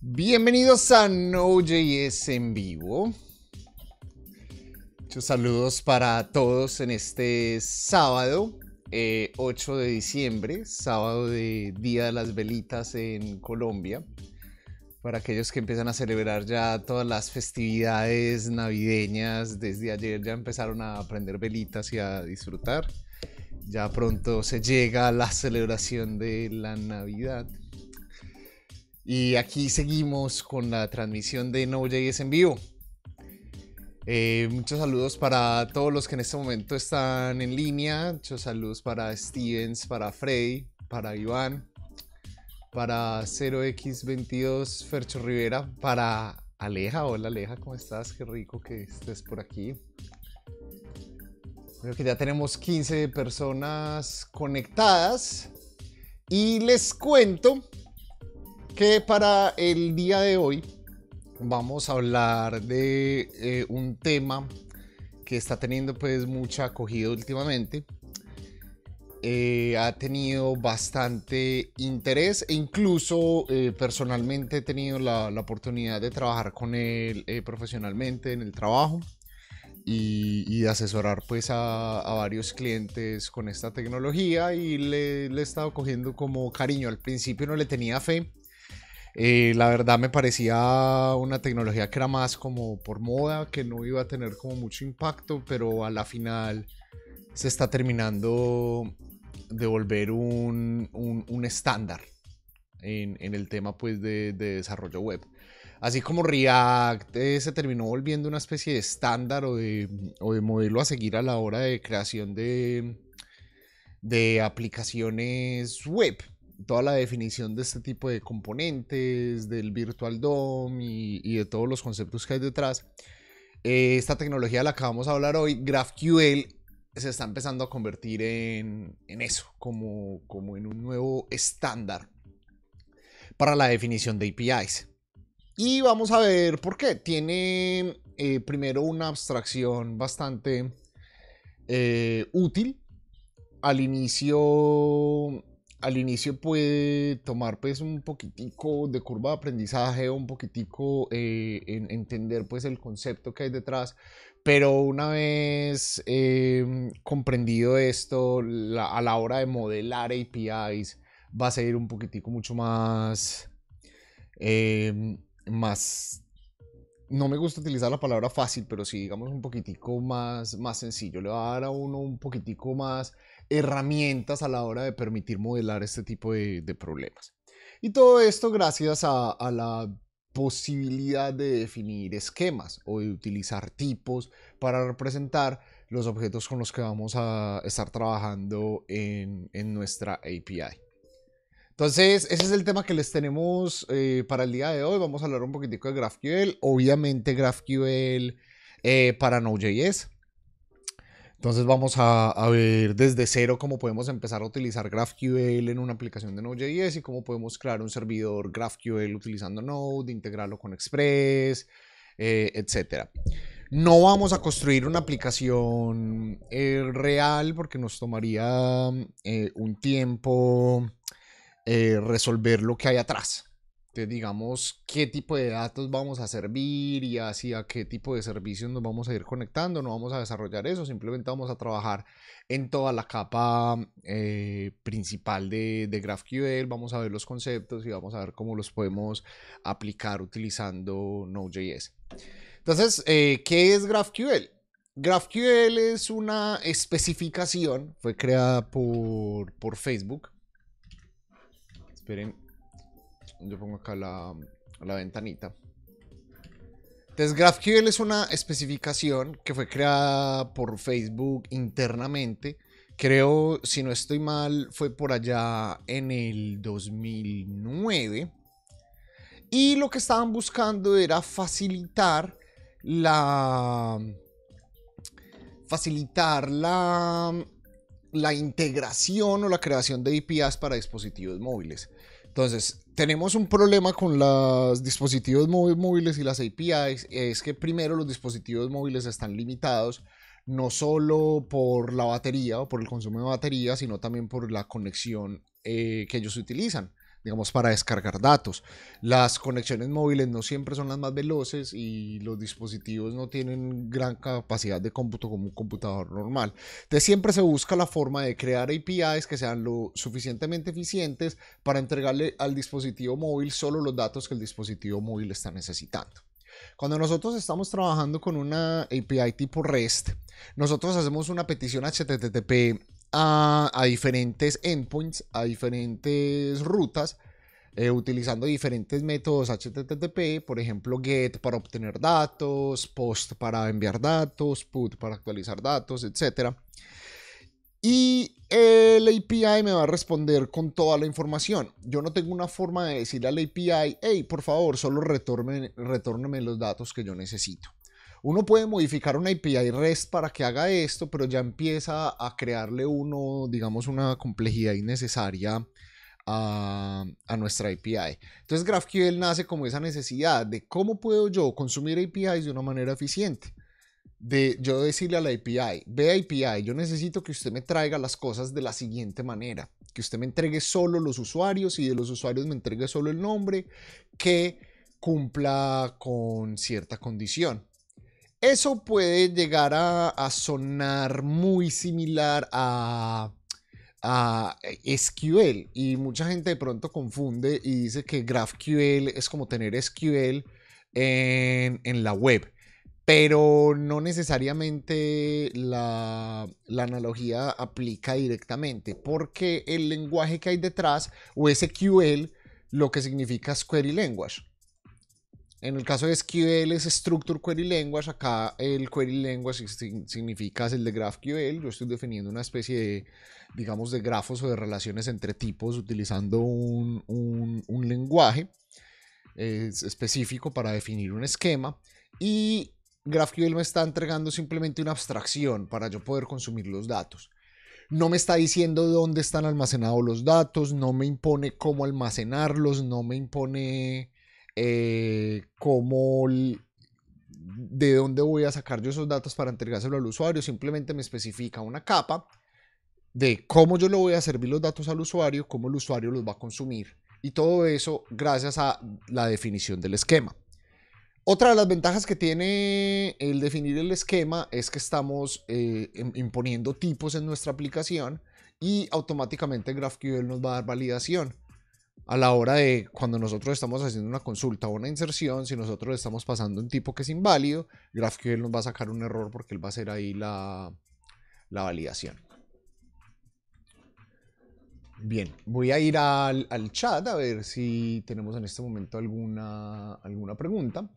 Bienvenidos a Node.js en vivo. Muchos saludos para todos en este sábado 8 de diciembre, sábado de Día de las Velitas en Colombia. Para aquellos que empiezan a celebrar ya todas las festividades navideñas, desde ayer ya empezaron a prender velitas y a disfrutar. Ya pronto se llega a la celebración de la Navidad. Y aquí seguimos con la transmisión de Node.js en vivo. Muchos saludos para todos los que en este momento están en línea. Muchos saludos para Stevens, para Freddy, para Iván, para 0x22, Fercho Rivera, para Aleja. Hola Aleja, ¿cómo estás? Qué rico que estés por aquí. Creo que ya tenemos 15 personas conectadas. Y les cuento que para el día de hoy vamos a hablar de un tema que está teniendo pues mucha acogida últimamente. Ha tenido bastante interés e incluso personalmente he tenido la oportunidad de trabajar con él profesionalmente en el trabajo y de asesorar pues a varios clientes con esta tecnología y le he estado cogiendo como cariño. Al principio no le tenía fe. La verdad me parecía una tecnología que era más como por moda, que no iba a tener como mucho impacto, pero a la final se está terminando de volver un estándar en el tema pues de desarrollo web. Así como React se terminó volviendo una especie de estándar o de modelo a seguir a la hora de creación de aplicaciones web. Toda la definición de este tipo de componentes, del Virtual DOM y de todos los conceptos que hay detrás. Esta tecnología de la que vamos a hablar hoy, GraphQL, se está empezando a convertir en eso, como en un nuevo estándar para la definición de APIs. Y vamos a ver por qué. Tiene primero una abstracción bastante útil. Al inicio puede tomar pues un poquitico de curva de aprendizaje, un poquitico en entender pues el concepto que hay detrás, pero una vez comprendido esto, a la hora de modelar APIs va a ser un poquitico mucho más no me gusta utilizar la palabra fácil, pero sí digamos un poquitico más sencillo. Le va a dar a uno un poquitico más herramientas a la hora de permitir modelar este tipo de problemas. Y todo esto gracias a la posibilidad de definir esquemas o de utilizar tipos para representar los objetos con los que vamos a estar trabajando en nuestra API. Entonces, ese es el tema que les tenemos para el día de hoy. Vamos a hablar un poquitico de GraphQL. Obviamente GraphQL para Node.js. Entonces vamos a ver desde cero cómo podemos empezar a utilizar GraphQL en una aplicación de Node.js y cómo podemos crear un servidor GraphQL utilizando Node, integrarlo con Express, etc. No vamos a construir una aplicación real porque nos tomaría un tiempo resolver lo que hay atrás. Entonces, digamos, qué tipo de datos vamos a servir y hacia qué tipo de servicios nos vamos a ir conectando. No vamos a desarrollar eso, simplemente vamos a trabajar en toda la capa principal de GraphQL. Vamos a ver los conceptos y vamos a ver cómo los podemos aplicar utilizando Node.js. Entonces, ¿qué es GraphQL? GraphQL es una especificación, fue creada por Facebook. Esperen, yo pongo acá la ventanita. Entonces, GraphQL es una especificación que fue creada por Facebook internamente. Creo, si no estoy mal, fue por allá en el 2009. Y lo que estaban buscando era facilitar la integración o la creación de APIs para dispositivos móviles. Entonces, tenemos un problema con los dispositivos móviles y las APIs, es que primero los dispositivos móviles están limitados no solo por la batería o por el consumo de batería, sino también por la conexión que ellos utilizan. digamos, para descargar datos. Las conexiones móviles no siempre son las más veloces y los dispositivos no tienen gran capacidad de cómputo como un computador normal. Entonces siempre se busca la forma de crear APIs que sean lo suficientemente eficientes para entregarle al dispositivo móvil solo los datos que el dispositivo móvil está necesitando. Cuando nosotros estamos trabajando con una API tipo REST, nosotros hacemos una petición HTTP a diferentes endpoints, a diferentes rutas, utilizando diferentes métodos HTTP, por ejemplo, GET para obtener datos, POST para enviar datos, PUT para actualizar datos, etc. Y el API me va a responder con toda la información. Yo no tengo una forma de decirle al API, hey, por favor, solo retórneme los datos que yo necesito. Uno puede modificar una API REST para que haga esto, pero ya empieza a crearle uno, digamos, una complejidad innecesaria a nuestra API. Entonces GraphQL nace como esa necesidad de cómo puedo yo consumir APIs de una manera eficiente. De yo decirle a la API, ve API, yo necesito que usted me traiga las cosas de la siguiente manera, que usted me entregue solo los usuarios y de los usuarios me entregue solo el nombre que cumpla con cierta condición. Eso puede llegar a sonar muy similar a SQL y mucha gente de pronto confunde y dice que GraphQL es como tener SQL en la web, pero no necesariamente la analogía aplica directamente porque el lenguaje que hay detrás o SQL lo que significa es Query Language. En el caso de SQL es Structure Query Language, acá el Query Language significa el de GraphQL. Yo estoy definiendo una especie de, digamos, de grafos o de relaciones entre tipos utilizando un lenguaje específico para definir un esquema y GraphQL me está entregando simplemente una abstracción para yo poder consumir los datos. No me está diciendo dónde están almacenados los datos, no me impone cómo almacenarlos, no me impone cómo, de dónde voy a sacar yo esos datos para entregárselo al usuario. Simplemente me especifica una capa de cómo yo le voy a servir los datos al usuario, cómo el usuario los va a consumir. Y todo eso gracias a la definición del esquema. Otra de las ventajas que tiene el definir el esquema es que estamos imponiendo tipos en nuestra aplicación y automáticamente GraphQL nos va a dar validación. A la hora de cuando nosotros estamos haciendo una consulta o una inserción, si nosotros le estamos pasando un tipo que es inválido, GraphQL nos va a sacar un error porque él va a hacer ahí la validación. Bien, voy a ir al chat a ver si tenemos en este momento alguna pregunta.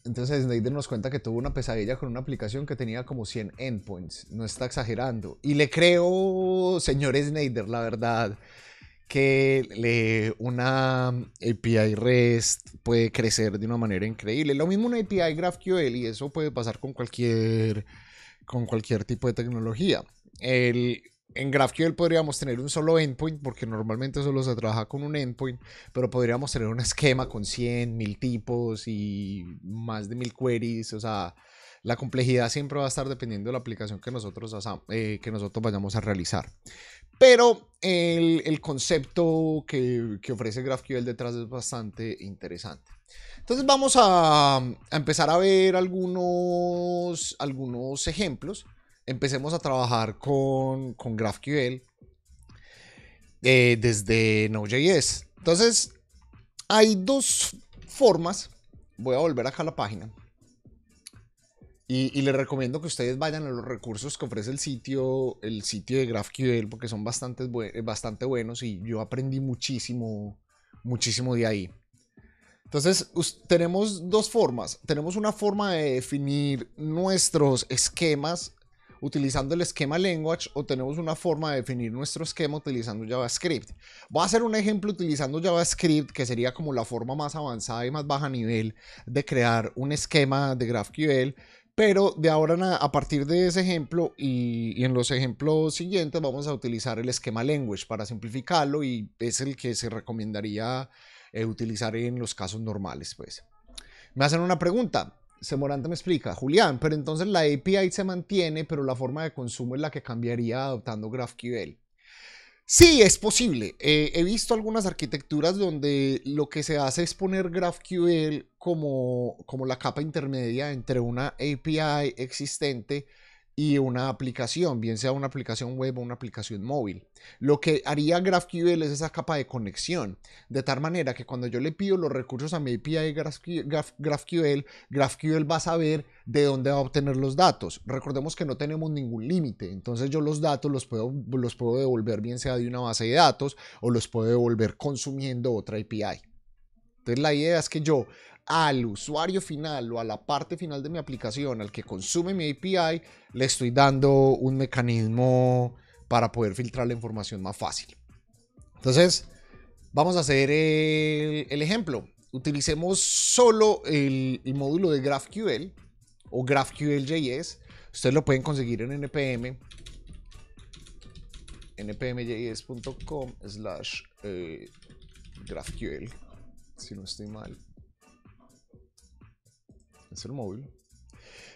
Entonces Snyder nos cuenta que tuvo una pesadilla con una aplicación que tenía como 100 endpoints. No está exagerando. Y le creo, señor Snyder, la verdad, que una API REST puede crecer de una manera increíble. Lo mismo una API GraphQL y eso puede pasar con cualquier tipo de tecnología. En GraphQL podríamos tener un solo endpoint porque normalmente solo se trabaja con un endpoint, pero podríamos tener un esquema con 100, 1000 tipos y más de 1000 queries. O sea, la complejidad siempre va a estar dependiendo de la aplicación que nosotros vayamos a realizar. Pero el concepto que ofrece GraphQL detrás es bastante interesante. Entonces vamos a empezar a ver algunos ejemplos. Empecemos a trabajar con GraphQL desde Node.js. Entonces hay dos formas. Voy a volver acá a la página. Y les recomiendo que ustedes vayan a los recursos que ofrece el sitio de GraphQL porque son bastante buenos y yo aprendí muchísimo de ahí. Entonces tenemos dos formas. Tenemos una forma de definir nuestros esquemas utilizando el esquema language o tenemos una forma de definir nuestro esquema utilizando JavaScript. Voy a hacer un ejemplo utilizando JavaScript que sería como la forma más avanzada y más baja nivel de crear un esquema de GraphQL. Pero de ahora a partir de ese ejemplo y en los ejemplos siguientes vamos a utilizar el esquema language para simplificarlo y es el que se recomendaría utilizar en los casos normales. Pues me hacen una pregunta: Semorante me explica, Julián, pero entonces la API se mantiene, pero la forma de consumo es la que cambiaría adoptando GraphQL. Sí, es posible. He visto algunas arquitecturas donde lo que se hace es poner GraphQL como la capa intermedia entre una API existente y una aplicación, bien sea una aplicación web o una aplicación móvil. Lo que haría GraphQL es esa capa de conexión, de tal manera que cuando yo le pido los recursos a mi API GraphQL, GraphQL va a saber de dónde va a obtener los datos. Recordemos que no tenemos ningún límite, entonces yo los datos los puedo devolver bien sea de una base de datos o los puedo devolver consumiendo otra API. Entonces la idea es que yo al usuario final o a la parte final de mi aplicación, al que consume mi API, le estoy dando un mecanismo para poder filtrar la información más fácil. Entonces, vamos a hacer el ejemplo. Utilicemos solo el módulo de GraphQL o GraphQL.js. Ustedes lo pueden conseguir en npm npmjs.com/GraphQL, si no estoy mal. Es el móvil.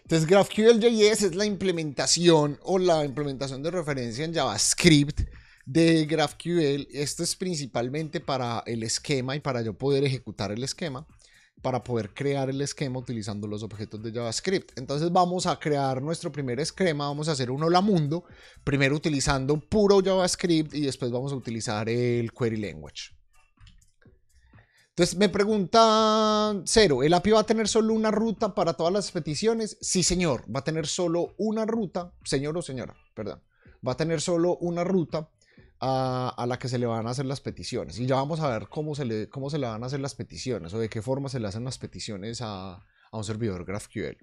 Entonces, GraphQL.js es la implementación o la implementación de referencia en JavaScript de GraphQL. Esto es principalmente para el esquema y para yo poder ejecutar el esquema, para poder crear el esquema utilizando los objetos de JavaScript. Entonces vamos a crear nuestro primer esquema, vamos a hacer un hola mundo, primero utilizando puro JavaScript y después vamos a utilizar el Query Language. Entonces me pregunta Cero, ¿el API va a tener solo una ruta para todas las peticiones? Sí, señor, va a tener solo una ruta, señor o señora, perdón, va a tener solo una ruta a la que se le van a hacer las peticiones. Y ya vamos a ver cómo se le van a hacer las peticiones o de qué forma se le hacen las peticiones a un servidor GraphQL.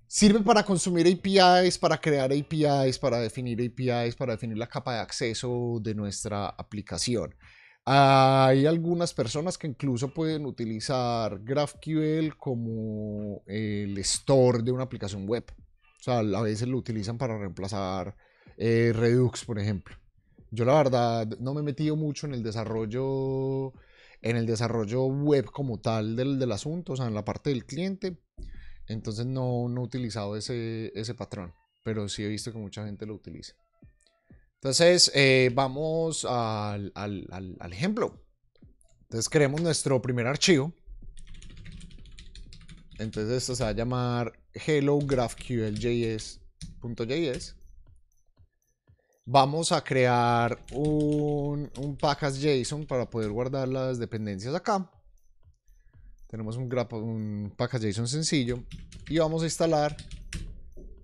Sirve para consumir APIs, para crear APIs, para definir APIs, para definir la capa de acceso de nuestra aplicación. Hay algunas personas que incluso pueden utilizar GraphQL como el store de una aplicación web. O sea, a veces lo utilizan para reemplazar Redux, por ejemplo. Yo la verdad no me he metido mucho en el desarrollo web como tal del asunto, o sea, en la parte del cliente. Entonces no he utilizado ese patrón, pero sí he visto que mucha gente lo utiliza. Entonces, vamos al ejemplo. Entonces, creemos nuestro primer archivo. Entonces, esto se va a llamar hello GraphQL.js. Vamos a crear un package JSON para poder guardar las dependencias acá. Tenemos un package JSON sencillo y vamos a instalar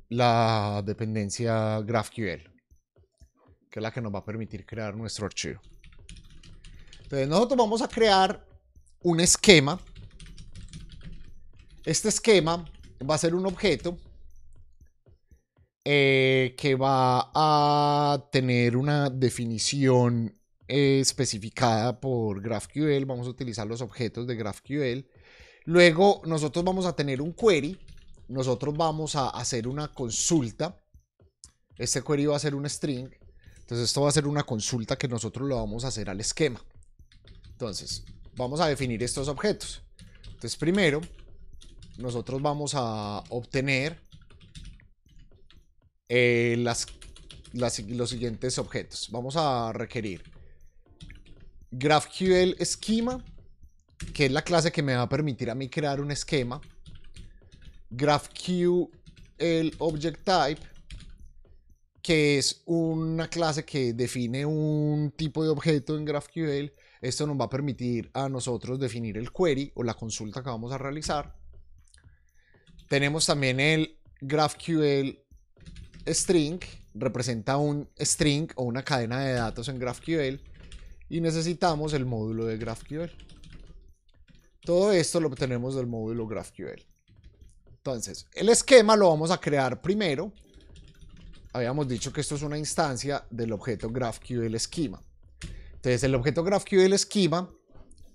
la dependencia GraphQL, que es la que nos va a permitir crear nuestro archivo. Entonces nosotros vamos a crear un esquema. Este esquema va a ser un objeto que va a tener una definición especificada por GraphQL. Vamos a utilizar los objetos de GraphQL. Luego nosotros vamos a tener un query. Nosotros vamos a hacer una consulta. Este query va a ser un string. Entonces esto va a ser una consulta que nosotros lo vamos a hacer al esquema. Entonces vamos a definir estos objetos. Entonces primero nosotros vamos a obtener los siguientes objetos. Vamos a requerir GraphQL Schema, que es la clase que me va a permitir a mí crear un esquema. GraphQL Object Type, que es una clase que define un tipo de objeto en GraphQL. Esto nos va a permitir a nosotros definir el query o la consulta que vamos a realizar. Tenemos también el GraphQL String, representa un string o una cadena de datos en GraphQL, y necesitamos el módulo de GraphQL. Todo esto lo obtenemos del módulo GraphQL. Entonces, el esquema lo vamos a crear primero. Habíamos dicho que esto es una instancia del objeto GraphQL Schema. Entonces, el objeto GraphQL Schema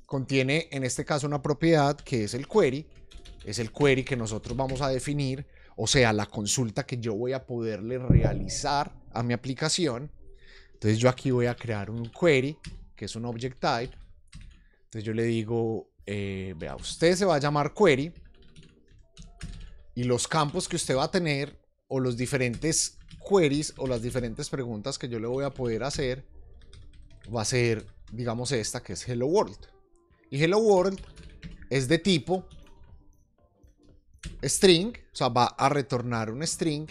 contiene, en este caso, una propiedad que es el query. Es el query que nosotros vamos a definir, o sea, la consulta que yo voy a poderle realizar a mi aplicación. Entonces, yo aquí voy a crear un query, que es un object type. Entonces, yo le digo, vea, usted se va a llamar query. Y los campos que usted va a tener, o los diferentes queries, o las diferentes preguntas que yo le voy a poder hacer, va a ser, digamos, esta que es Hello World. Y Hello World es de tipo string, o sea, va a retornar un string.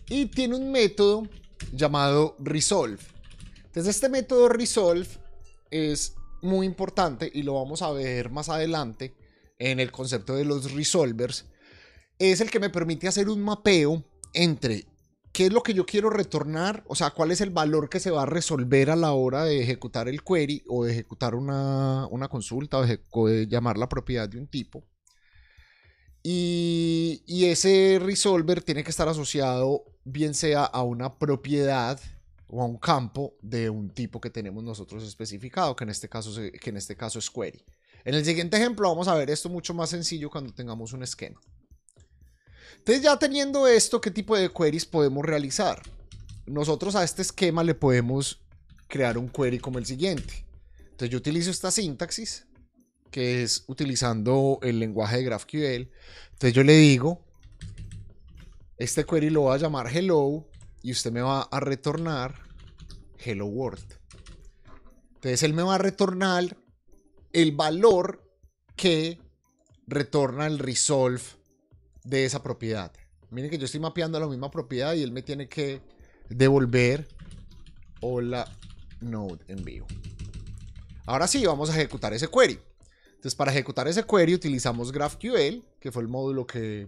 Y tiene un método llamado resolve. Entonces este método resolve es muy importante y lo vamos a ver más adelante en el concepto de los resolvers. Es el que me permite hacer un mapeo entre qué es lo que yo quiero retornar, o sea, cuál es el valor que se va a resolver a la hora de ejecutar el query o de ejecutar una consulta o de llamar la propiedad de un tipo. Y ese resolver tiene que estar asociado bien sea a una propiedad o a un campo de un tipo que tenemos nosotros especificado, que en este caso es query. En el siguiente ejemplo vamos a ver esto mucho más sencillo cuando tengamos un esquema. Entonces, ya teniendo esto, ¿qué tipo de queries podemos realizar? Nosotros a este esquema le podemos crear un query como el siguiente. Entonces yo utilizo esta sintaxis, que es utilizando el lenguaje de GraphQL. Entonces yo le digo, este query lo voy a llamar hello y usted me va a retornar hello world. Entonces él me va a retornar el valor que retorna el resolve de esa propiedad. Miren que yo estoy mapeando la misma propiedad y él me tiene que devolver hola node en vivo. Ahora sí, vamos a ejecutar ese query. Entonces, para ejecutar ese query utilizamos GraphQL, que fue el módulo que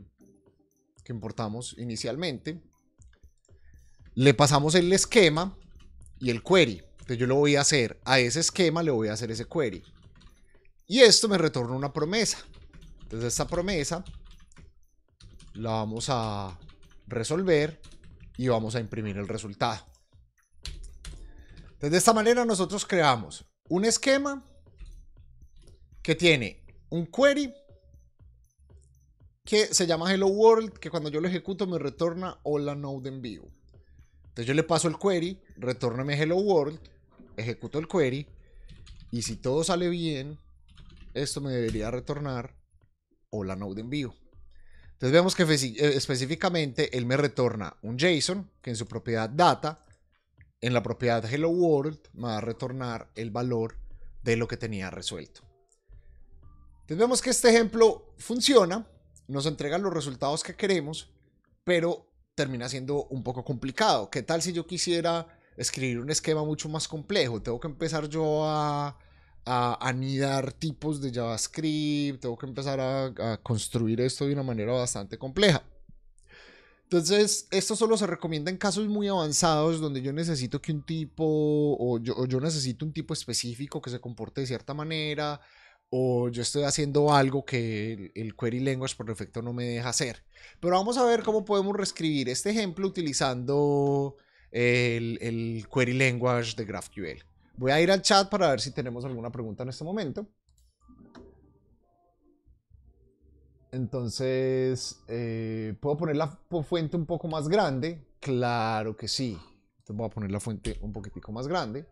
importamos inicialmente. Le pasamos el esquema y el query. Entonces yo lo voy a hacer a ese esquema, le voy a hacer ese query. Y esto me retorna una promesa. Entonces esta promesa la vamos a resolver y vamos a imprimir el resultado. Entonces de esta manera nosotros creamos un esquema que tiene un query que se llama Hello World, que cuando yo lo ejecuto me retorna hola node en vivo. Entonces yo le paso el query, retórname Hello World, ejecuto el query y si todo sale bien, esto me debería retornar hola node en vivo. Entonces vemos que específicamente él me retorna un JSON que en su propiedad data, en la propiedad Hello World me va a retornar el valor de lo que tenía resuelto. Entonces vemos que este ejemplo funciona, nos entrega los resultados que queremos, pero termina siendo un poco complicado. ¿Qué tal si yo quisiera escribir un esquema mucho más complejo? Tengo que empezar yo a anidar tipos de JavaScript, tengo que empezar a construir esto de una manera bastante compleja. Entonces, esto solo se recomienda en casos muy avanzados donde yo necesito que un tipo, o yo necesito un tipo específico que se comporte de cierta manera, o yo estoy haciendo algo que el query language por defecto no me deja hacer. Pero vamos a ver cómo podemos reescribir este ejemplo utilizando el query language de GraphQL. Voy a ir al chat para ver si tenemos alguna pregunta en este momento. Entonces, ¿puedo poner la fuente un poco más grande? Claro que sí. Entonces voy a poner la fuente un poquitico más grande.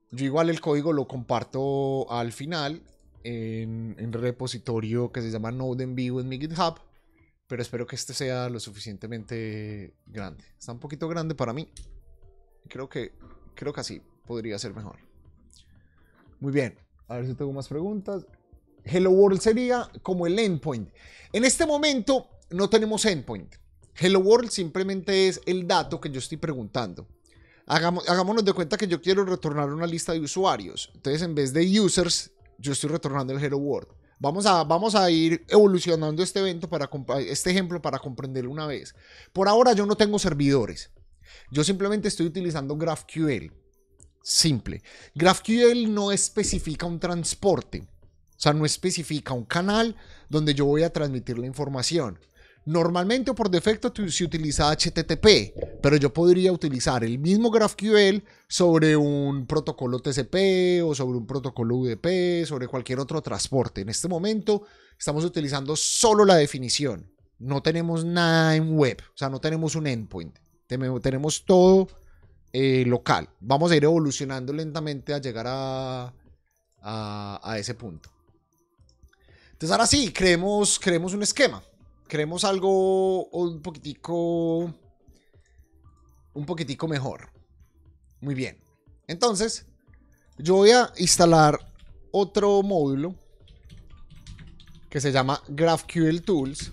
Yo igual el código lo comparto al final en un repositorio que se llama Node en vivo en mi GitHub. Pero espero que este sea lo suficientemente grande. Está un poquito grande para mí. Creo que así podría ser mejor. Muy bien. A ver si tengo más preguntas. Hello World sería como el endpoint. En este momento no tenemos endpoint. Hello World simplemente es el dato que yo estoy preguntando. Hagámonos de cuenta que yo quiero retornar una lista de usuarios. Entonces, en vez de users, yo estoy retornando el Hello World. Vamos a ir evolucionando este ejemplo para comprenderlo una vez. Por ahora yo no tengo servidores. Yo simplemente estoy utilizando GraphQL. Simple. GraphQL no especifica un transporte. O sea, no especifica un canal donde yo voy a transmitir la información. Normalmente o por defecto se utiliza HTTP, pero yo podría utilizar el mismo GraphQL sobre un protocolo TCP o sobre un protocolo UDP, sobre cualquier otro transporte. En este momento estamos utilizando solo la definición. No tenemos nada en web, o sea, no tenemos un endpoint. Tenemos todo local. Vamos a ir evolucionando lentamente a llegar a ese punto. Entonces ahora sí, creemos un esquema. Creemos algo un poquitico mejor. Muy bien. Entonces, yo voy a instalar otro módulo que se llama GraphQL Tools.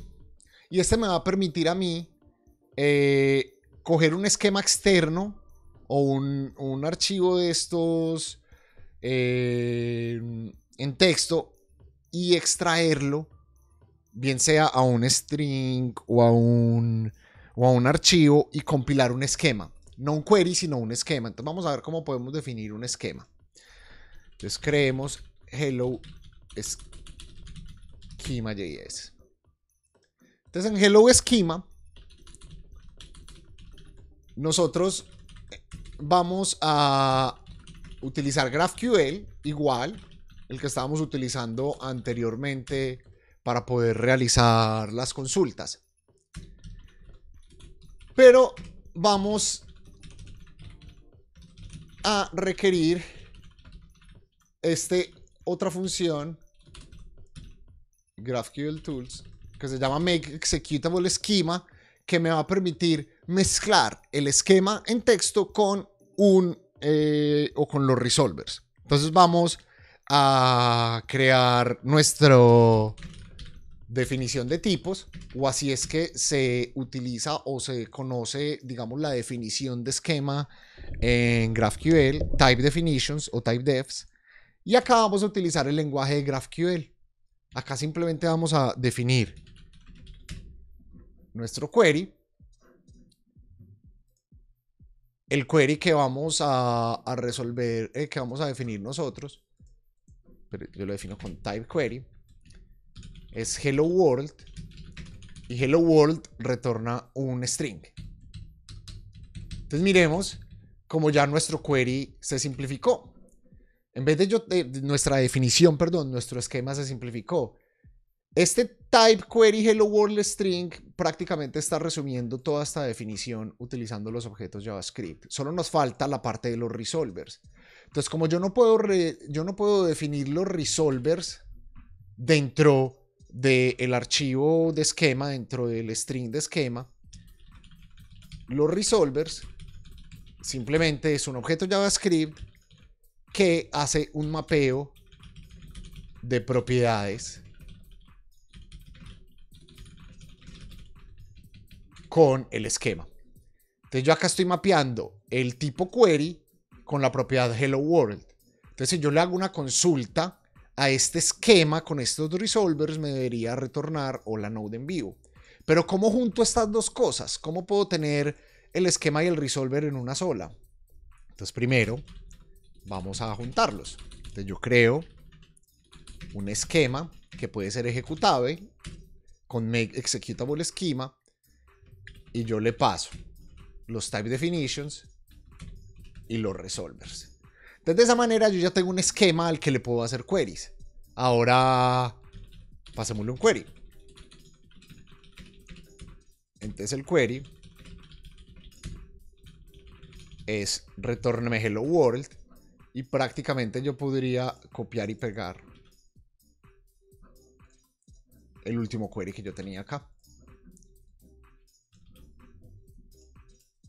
Y este me va a permitir a mí coger un esquema externo o un archivo de estos en texto y extraerlo, bien sea a un string o a un archivo, y compilar un esquema. No un query, sino un esquema. Entonces vamos a ver cómo podemos definir un esquema. Entonces creemos hello schema.js. Entonces en hello schema nosotros vamos a utilizar GraphQL igual, el que estábamos utilizando anteriormente para poder realizar las consultas. Pero vamos a requerir otra función GraphQL Tools que se llama Make Executable Schema, que me va a permitir mezclar el esquema en texto con con los resolvers. Entonces vamos a crear nuestra definición de tipos, o así es que se utiliza o se conoce, digamos, la definición de esquema en GraphQL, Type Definitions o Type Defs. Y acá vamos a utilizar el lenguaje de GraphQL. Acá simplemente vamos a definir nuestro query, el query que vamos a resolver, que vamos a definir nosotros, pero yo lo defino con type query, es hello world, y hello world retorna un string. Entonces miremos cómo ya nuestro query se simplificó. En vez de nuestra definición, perdón, nuestro esquema se simplificó. Este type query hello world string prácticamente está resumiendo toda esta definición utilizando los objetos JavaScript. Solo nos falta la parte de los resolvers. Entonces, como yo no puedo definir los resolvers dentro del archivo de esquema, dentro del string de esquema, los resolvers simplemente es un objeto JavaScript que hace un mapeo de propiedades con el esquema. Entonces yo acá estoy mapeando el tipo query con la propiedad hello world. Entonces si yo le hago una consulta a este esquema con estos resolvers, me debería retornar hola node en vivo. Pero ¿cómo junto estas dos cosas? ¿Cómo puedo tener el esquema y el resolver en una sola? Entonces primero vamos a juntarlos. Entonces yo creo un esquema que puede ser ejecutable con make executable schema, y yo le paso los type definitions y los resolvers. Entonces de esa manera yo ya tengo un esquema al que le puedo hacer queries. Ahora pasémosle un query. Entonces el query es retórname hello world, y prácticamente yo podría copiar y pegar el último query que yo tenía acá.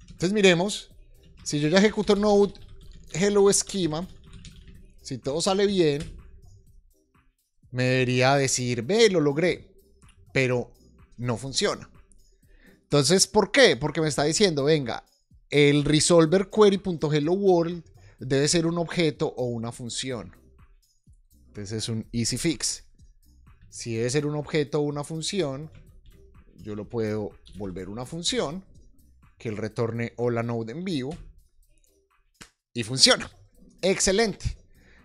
Entonces miremos, si yo ya ejecuto node hello schema, si todo sale bien, me debería decir, ve, lo logré, pero no funciona. Entonces, ¿por qué? Porque me está diciendo, venga, el resolver query.helloWorld debe ser un objeto o una función. Entonces es un easy fix. Si debe ser un objeto o una función, yo lo puedo volver una función que él retorne hola node en vivo, y funciona. Excelente.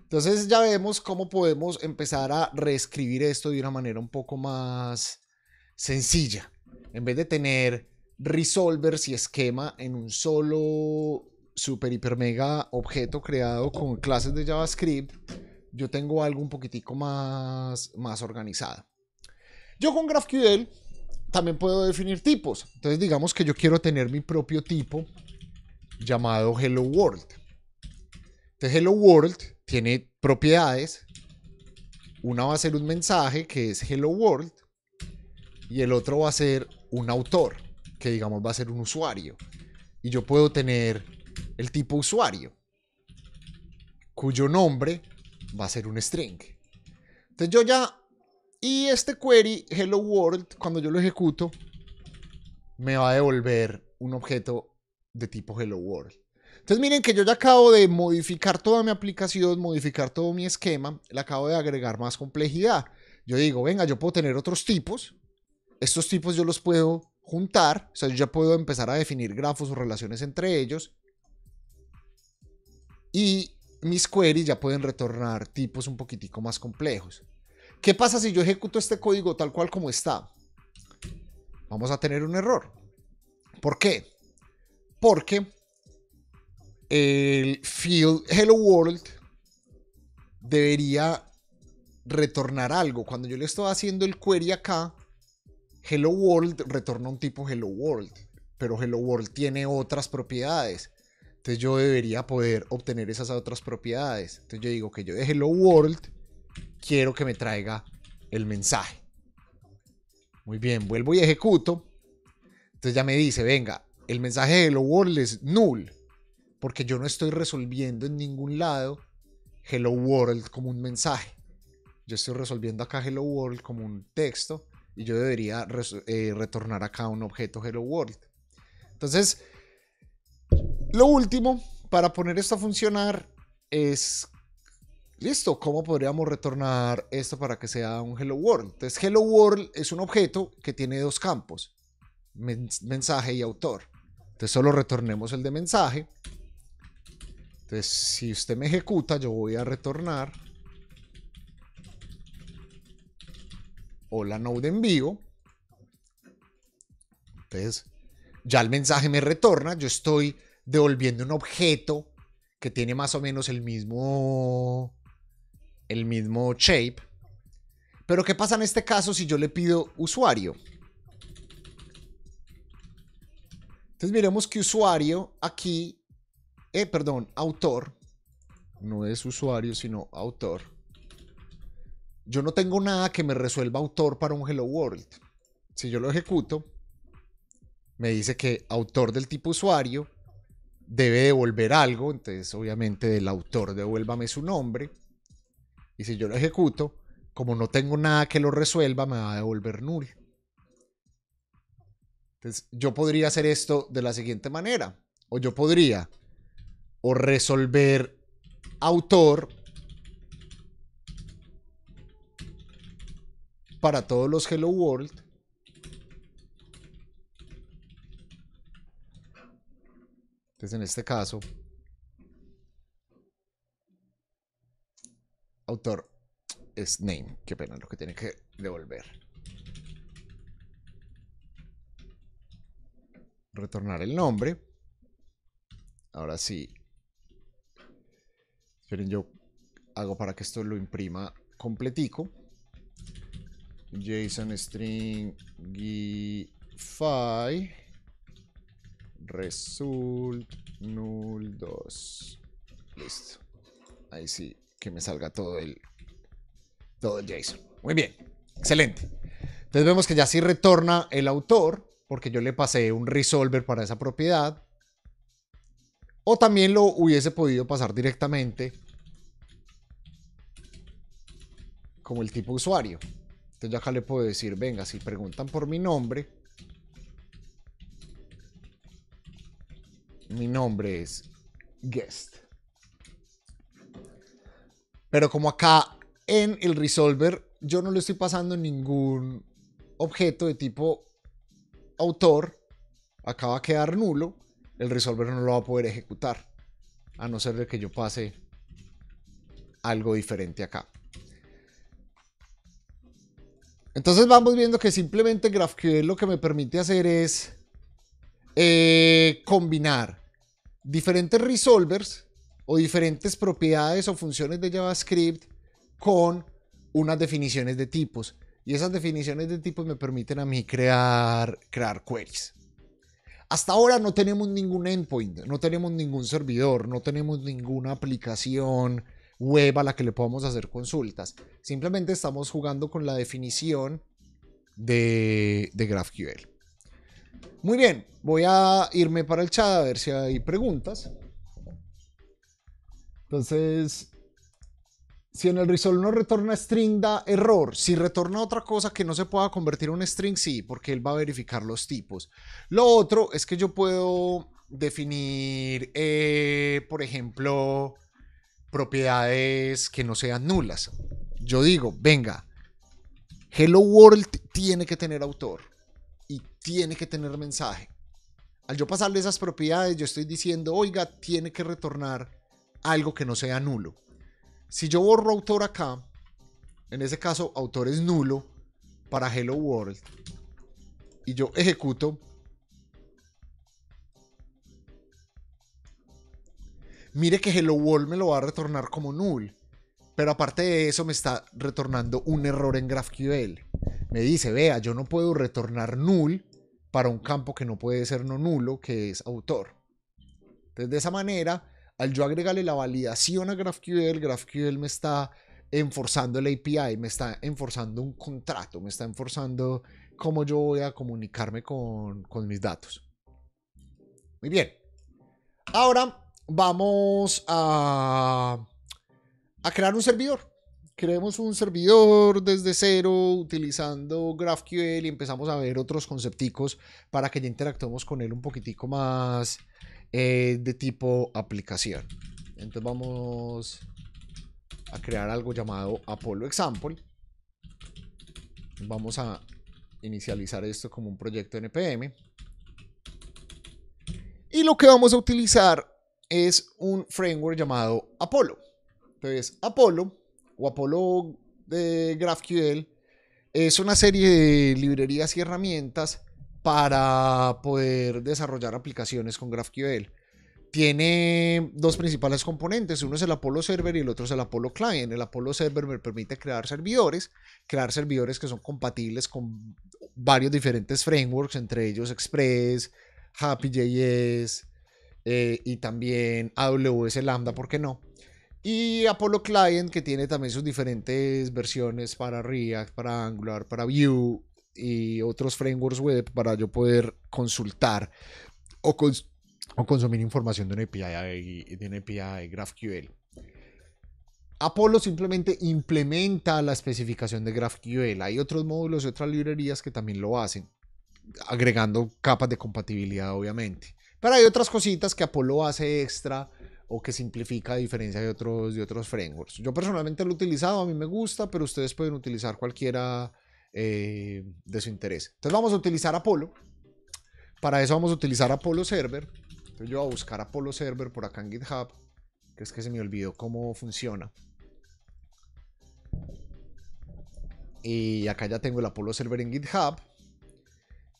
Entonces ya vemos cómo podemos empezar a reescribir esto de una manera un poco más sencilla. En vez de tener resolvers y esquema en un solo super hiper mega objeto creado con clases de JavaScript, yo tengo algo un poquitico más organizado. Yo con GraphQL también puedo definir tipos. Entonces digamos que yo quiero tener mi propio tipo llamado Hello World. Entonces Hello World tiene propiedades Una va a ser un mensaje que es Hello World y el otro va a ser un autor, que digamos va a ser un usuario. Y yo puedo tener el tipo usuario, cuyo nombre va a ser un string. Entonces yo ya... Y este query Hello World, cuando yo lo ejecuto, me va a devolver un objeto de tipo Hello World. Entonces miren que yo ya acabo de modificar toda mi aplicación, modificar todo mi esquema, le acabo de agregar más complejidad. Yo digo, venga, yo puedo tener otros tipos. Estos tipos yo los puedo juntar, o sea, yo ya puedo empezar a definir grafos o relaciones entre ellos. Y mis queries ya pueden retornar tipos un poquitico más complejos. ¿Qué pasa si yo ejecuto este código tal cual como está? Vamos a tener un error. ¿Por qué? Porque el field Hello World debería retornar algo. Cuando yo le estoy haciendo el query acá, Hello World retorna un tipo Hello World, pero Hello World tiene otras propiedades. Entonces yo debería poder obtener esas otras propiedades. Entonces yo digo que yo de Hello World quiero que me traiga el mensaje. Muy bien, vuelvo y ejecuto. Entonces ya me dice, venga, el mensaje de Hello World es null, porque yo no estoy resolviendo en ningún lado Hello World como un mensaje. Yo estoy resolviendo acá Hello World como un texto y yo debería retornar acá un objeto Hello World. Entonces, lo último para poner esto a funcionar es, listo, ¿cómo podríamos retornar esto para que sea un Hello World? Entonces, Hello World es un objeto que tiene dos campos, mensaje y autor. Entonces, solo retornemos el de mensaje. Entonces, si usted me ejecuta, yo voy a retornar hola node en vivo. Entonces, ya el mensaje me retorna. Yo estoy devolviendo un objeto que tiene más o menos el mismo shape. Pero ¿qué pasa en este caso si yo le pido usuario? Entonces miremos que usuario aquí, autor, no es usuario sino autor. Yo no tengo nada que me resuelva autor para un Hello World. Si yo lo ejecuto, me dice que autor del tipo usuario debe devolver algo. Entonces obviamente del autor devuélvame su nombre. Y si yo lo ejecuto, como no tengo nada que lo resuelva, me va a devolver null. Entonces yo podría hacer esto de la siguiente manera. O yo podría o resolver autor para todos los Hello World. Entonces en este caso, autor es name. Qué pena lo que tiene que devolver. Retornar el nombre. Ahora sí. Esperen, yo hago para que esto lo imprima completico. JSON string gify result null 2. Listo. Ahí sí que me salga todo el JSON. Muy bien. Excelente. Entonces vemos que ya sí retorna el autor, porque yo le pasé un resolver para esa propiedad. O también lo hubiese podido pasar directamente como el tipo usuario. Entonces yo acá le puedo decir, venga, si preguntan por mi nombre es guest. Pero como acá en el resolver yo no le estoy pasando ningún objeto de tipo autor, acá va a quedar nulo, el resolver no lo va a poder ejecutar, a no ser de que yo pase algo diferente acá. Entonces vamos viendo que simplemente GraphQL lo que me permite hacer es combinar diferentes resolvers o diferentes propiedades o funciones de JavaScript con unas definiciones de tipos. Y esas definiciones de tipos me permiten a mí crear queries. Hasta ahora no tenemos ningún endpoint, no tenemos ningún servidor, no tenemos ninguna aplicación web a la que le podamos hacer consultas. Simplemente estamos jugando con la definición de GraphQL. Muy bien, voy a irme para el chat a ver si hay preguntas. Entonces, si en el resolve no retorna string, da error. Si retorna otra cosa que no se pueda convertir en un string, sí, porque él va a verificar los tipos. Lo otro es que yo puedo definir, por ejemplo, propiedades que no sean nulas. Yo digo, venga, Hello World tiene que tener autor y tiene que tener mensaje. Al yo pasarle esas propiedades, yo estoy diciendo, oiga, tiene que retornar algo que no sea nulo. Si yo borro autor acá, en ese caso autor es nulo para Hello World, y yo ejecuto, mire que Hello World me lo va a retornar como null, pero aparte de eso me está retornando un error en GraphQL. Me dice, vea, yo no puedo retornar null para un campo que no puede ser no nulo, que es autor. Entonces, de esa manera, al yo agregarle la validación a GraphQL me está enforzando el API, me está enforzando un contrato, me está enforzando cómo yo voy a comunicarme con mis datos. Muy bien. Ahora vamos a crear un servidor. Creemos un servidor desde cero utilizando GraphQL y empezamos a ver otros concepticos para que ya interactuemos con él un poquitico más de tipo aplicación. Entonces vamos a crear algo llamado Apollo Example. Vamos a inicializar esto como un proyecto NPM. Y lo que vamos a utilizar es un framework llamado Apollo. Entonces, Apollo o Apollo de GraphQL es una serie de librerías y herramientas para poder desarrollar aplicaciones con GraphQL. Tiene dos principales componentes, uno es el Apollo Server y el otro es el Apollo Client. El Apollo Server me permite crear servidores que son compatibles con varios diferentes frameworks, entre ellos Express, Happy.js y también AWS Lambda, ¿por qué no? Y Apollo Client, que tiene también sus diferentes versiones para React, para Angular, para Vue y otros frameworks web para yo poder consultar o consumir información de una API GraphQL. Apollo simplemente implementa la especificación de GraphQL. Hay otros módulos y otras librerías que también lo hacen, agregando capas de compatibilidad, obviamente. Pero hay otras cositas que Apollo hace extra o que simplifica a diferencia de otros frameworks. Yo personalmente lo he utilizado, a mí me gusta, pero ustedes pueden utilizar cualquiera de su interés. Entonces vamos a utilizar Apollo. Para eso vamos a utilizar Apollo Server. Entonces yo voy a buscar Apollo Server por acá en GitHub, que es que se me olvidó cómo funciona. Y acá ya tengo el Apollo Server en GitHub.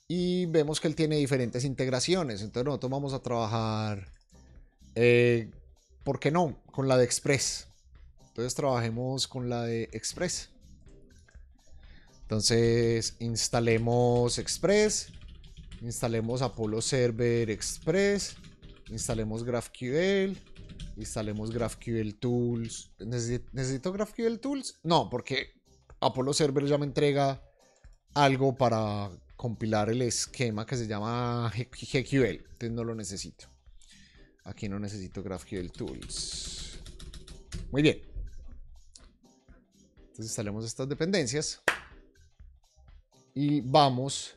Y vemos que él tiene diferentes integraciones. Entonces nosotros vamos a trabajar, ¿por qué no? Con la de Express. Entonces trabajemos con la de Express. Entonces instalemos Express. Instalemos Apollo Server Express. Instalemos GraphQL. Instalemos GraphQL Tools. ¿Necesito GraphQL Tools? No, porque Apollo Server ya me entrega algo para compilar el esquema que se llama GQL. Entonces no lo necesito. Aquí no necesito GraphQL Tools. Muy bien. Entonces instalemos estas dependencias. Y vamos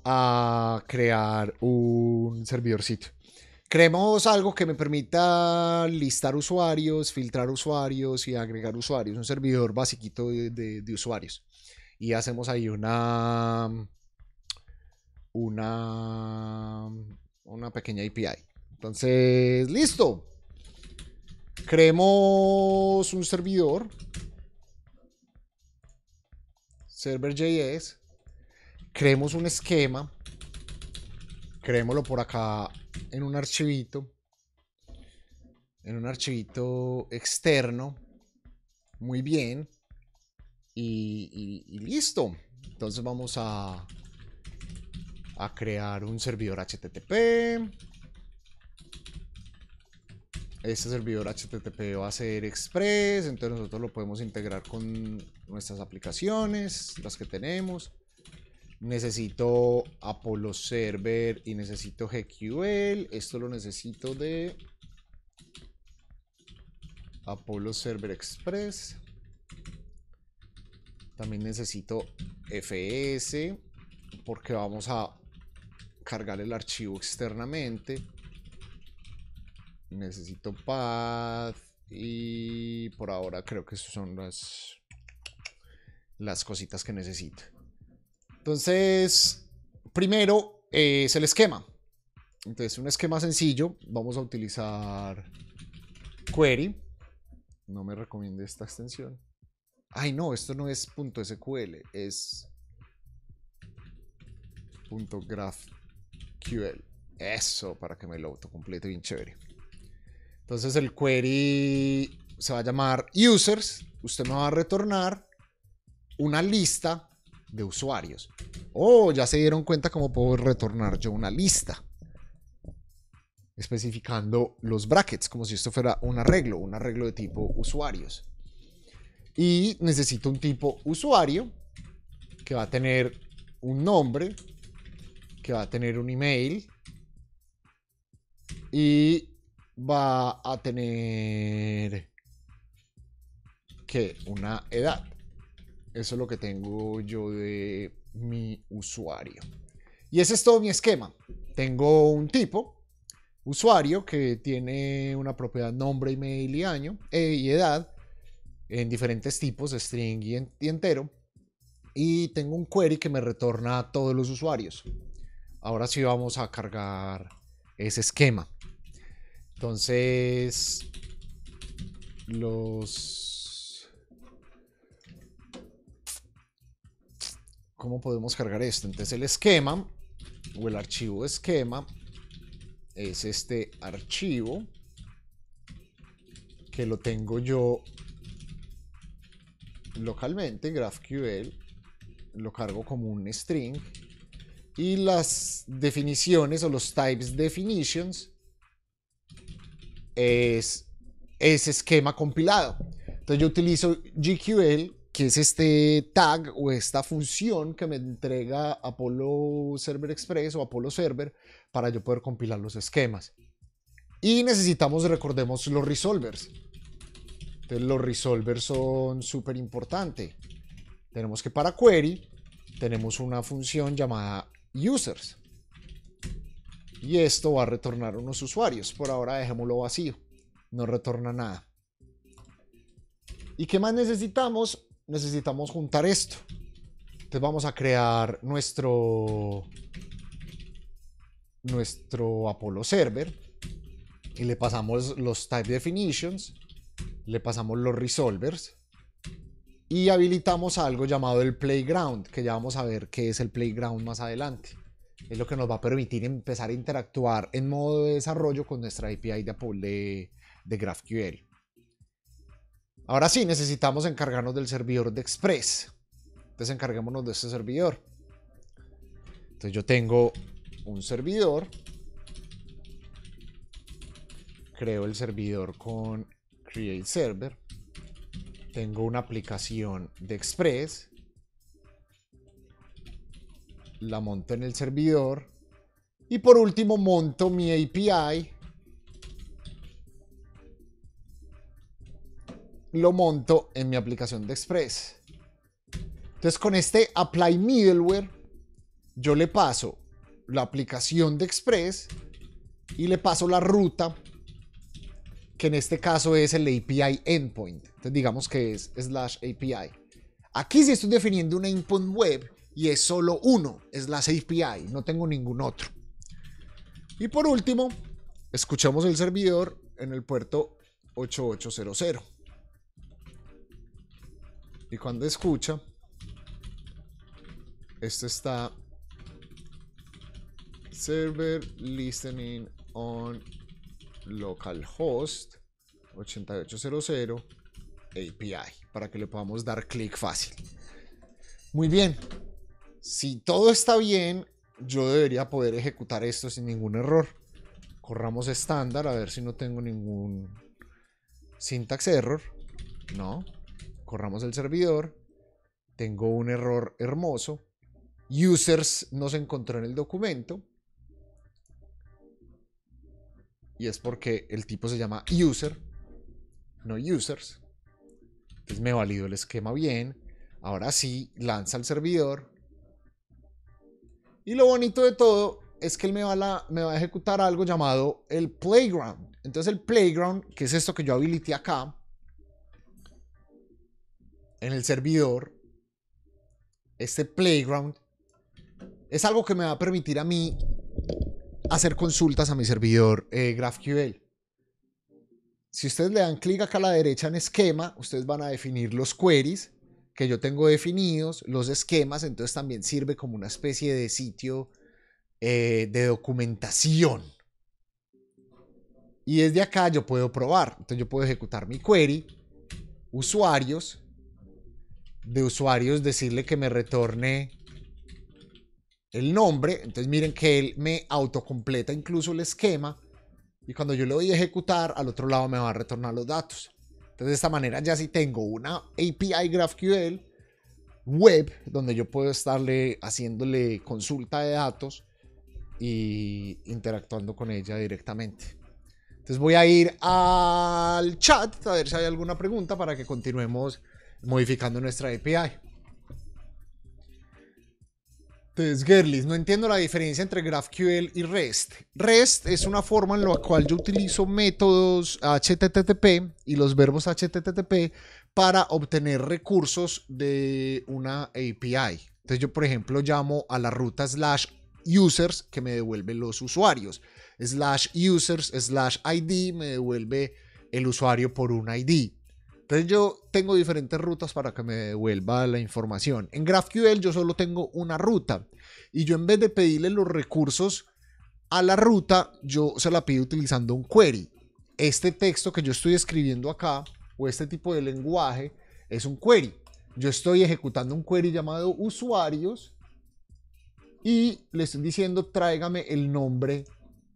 a crear un servidorcito. Creemos algo que me permita listar usuarios, filtrar usuarios y agregar usuarios. Un servidor basiquito de usuarios. Y hacemos ahí una pequeña API. Entonces, listo. Creemos un servidor. Server.js. Creemos un esquema. Creémoslo por acá en un archivito. En un archivito externo. Muy bien. Y listo. Entonces vamos a crear un servidor HTTP. Este servidor HTTP va a ser Express, entonces nosotros lo podemos integrar con nuestras aplicaciones, las que tenemos. Necesito Apollo Server y necesito GQL. Esto lo necesito de Apollo Server Express. También necesito FS porque vamos a cargar el archivo externamente. Necesito path y por ahora creo que esas son las cositas que necesito. Entonces, primero es el esquema. Entonces, un esquema sencillo. Vamos a utilizar query. No me recomiende esta extensión. Ay, no, esto no es .sql, es .graphql. Eso, para que me lo autocomplete bien chévere. Entonces el query se va a llamar users. Usted me va a retornar una lista de usuarios. Oh, ya se dieron cuenta cómo puedo retornar yo una lista. Especificando los brackets, como si esto fuera un arreglo de tipo usuarios. Y necesito un tipo usuario que va a tener un nombre, que va a tener un email y va a tener que una edad. Eso es lo que tengo yo de mi usuario. Y ese es todo mi esquema. Tengo un tipo usuario que tiene una propiedad nombre, email y año y edad en diferentes tipos, string y entero. Y tengo un query que me retorna a todos los usuarios. Ahora sí vamos a cargar ese esquema. Entonces, ¿cómo podemos cargar esto? Entonces el esquema o el archivo esquema es este archivo que lo tengo yo localmente, GraphQL, lo cargo como un string y las definiciones o los types definitions es ese esquema compilado. Entonces yo utilizo GQL, que es este tag o esta función que me entrega Apollo Server Express o Apollo Server para yo poder compilar los esquemas. Y necesitamos, recordemos, los resolvers. Entonces los resolvers son súper importantes. Tenemos que para query tenemos una función llamada users. Y esto va a retornar unos usuarios. Por ahora dejémoslo vacío. No retorna nada. ¿Y qué más necesitamos? Necesitamos juntar esto. Entonces vamos a crear nuestro Apollo Server. Y le pasamos los type definitions. Le pasamos los resolvers. Y habilitamos algo llamado el playground. Que ya vamos a ver qué es el playground más adelante. Es lo que nos va a permitir empezar a interactuar en modo de desarrollo con nuestra API de GraphQL. Ahora sí, necesitamos encargarnos del servidor de Express. Entonces encarguémonos de este servidor. Entonces yo tengo un servidor. Creo el servidor con create server. Tengo una aplicación de Express. La monto en el servidor. Y por último monto mi API. Lo monto en mi aplicación de Express. Entonces con este apply middleware yo le paso la aplicación de Express y le paso la ruta, que en este caso es el API endpoint. Entonces digamos que es /API. Aquí sí estoy definiendo una endpoint web y es solo uno, /API, no tengo ningún otro. Y por último, escuchamos el servidor en el puerto 8800. Y cuando escucha, esto está server listening on localhost 8800 API para que le podamos dar clic fácil. Muy bien. Si todo está bien, yo debería poder ejecutar esto sin ningún error. Corramos estándar a ver si no tengo ningún syntax error. No. Corramos el servidor. Tengo un error hermoso. Users no se encontró en el documento. Y es porque el tipo se llama user, no users. Entonces me valido el esquema bien. Ahora sí, lanza el servidor. Y lo bonito de todo es que él me va a ejecutar algo llamado el playground. Entonces el playground, que es esto que yo habilité acá en el servidor, este playground es algo que me va a permitir a mí hacer consultas a mi servidor GraphQL. Si ustedes le dan clic acá a la derecha en esquema, ustedes van a definir los queries que yo tengo definidos, los esquemas. Entonces también sirve como una especie de sitio de documentación. Y desde acá yo puedo probar. Entonces yo puedo ejecutar mi query, usuarios, de usuarios decirle que me retorne el nombre. Entonces miren que él me autocompleta incluso el esquema. Y cuando yo le doy a ejecutar, al otro lado me va a retornar los datos. Entonces de esta manera ya sí tengo una API GraphQL web donde yo puedo estarle haciéndole consulta de datos y interactuando con ella directamente. Entonces voy a ir al chat a ver si hay alguna pregunta para que continuemos modificando nuestra API. Entonces, Gerlis, no entiendo la diferencia entre GraphQL y REST. REST es una forma en la cual yo utilizo métodos HTTP y los verbos HTTP para obtener recursos de una API. Entonces yo, por ejemplo, llamo a la ruta /users que me devuelve los usuarios. /users/ID me devuelve el usuario por un ID. Entonces yo tengo diferentes rutas para que me devuelva la información. En GraphQL yo solo tengo una ruta y yo en vez de pedirle los recursos a la ruta, yo se la pido utilizando un query. Este texto que yo estoy escribiendo acá o este tipo de lenguaje es un query. Yo estoy ejecutando un query llamado usuarios y le estoy diciendo tráigame el nombre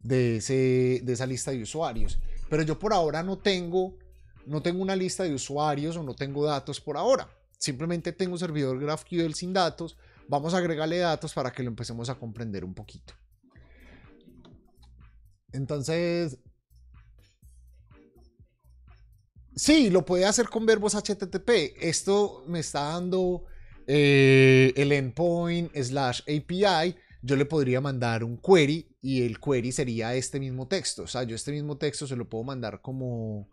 de esa lista de usuarios. Pero yo por ahora no tengo una lista de usuarios o no tengo datos por ahora. Simplemente tengo un servidor GraphQL sin datos. Vamos a agregarle datos para que lo empecemos a comprender un poquito. Entonces, sí, lo puede hacer con verbos HTTP. Esto me está dando el endpoint /API. Yo le podría mandar un query y el query sería este mismo texto. O sea, yo este mismo texto se lo puedo mandar como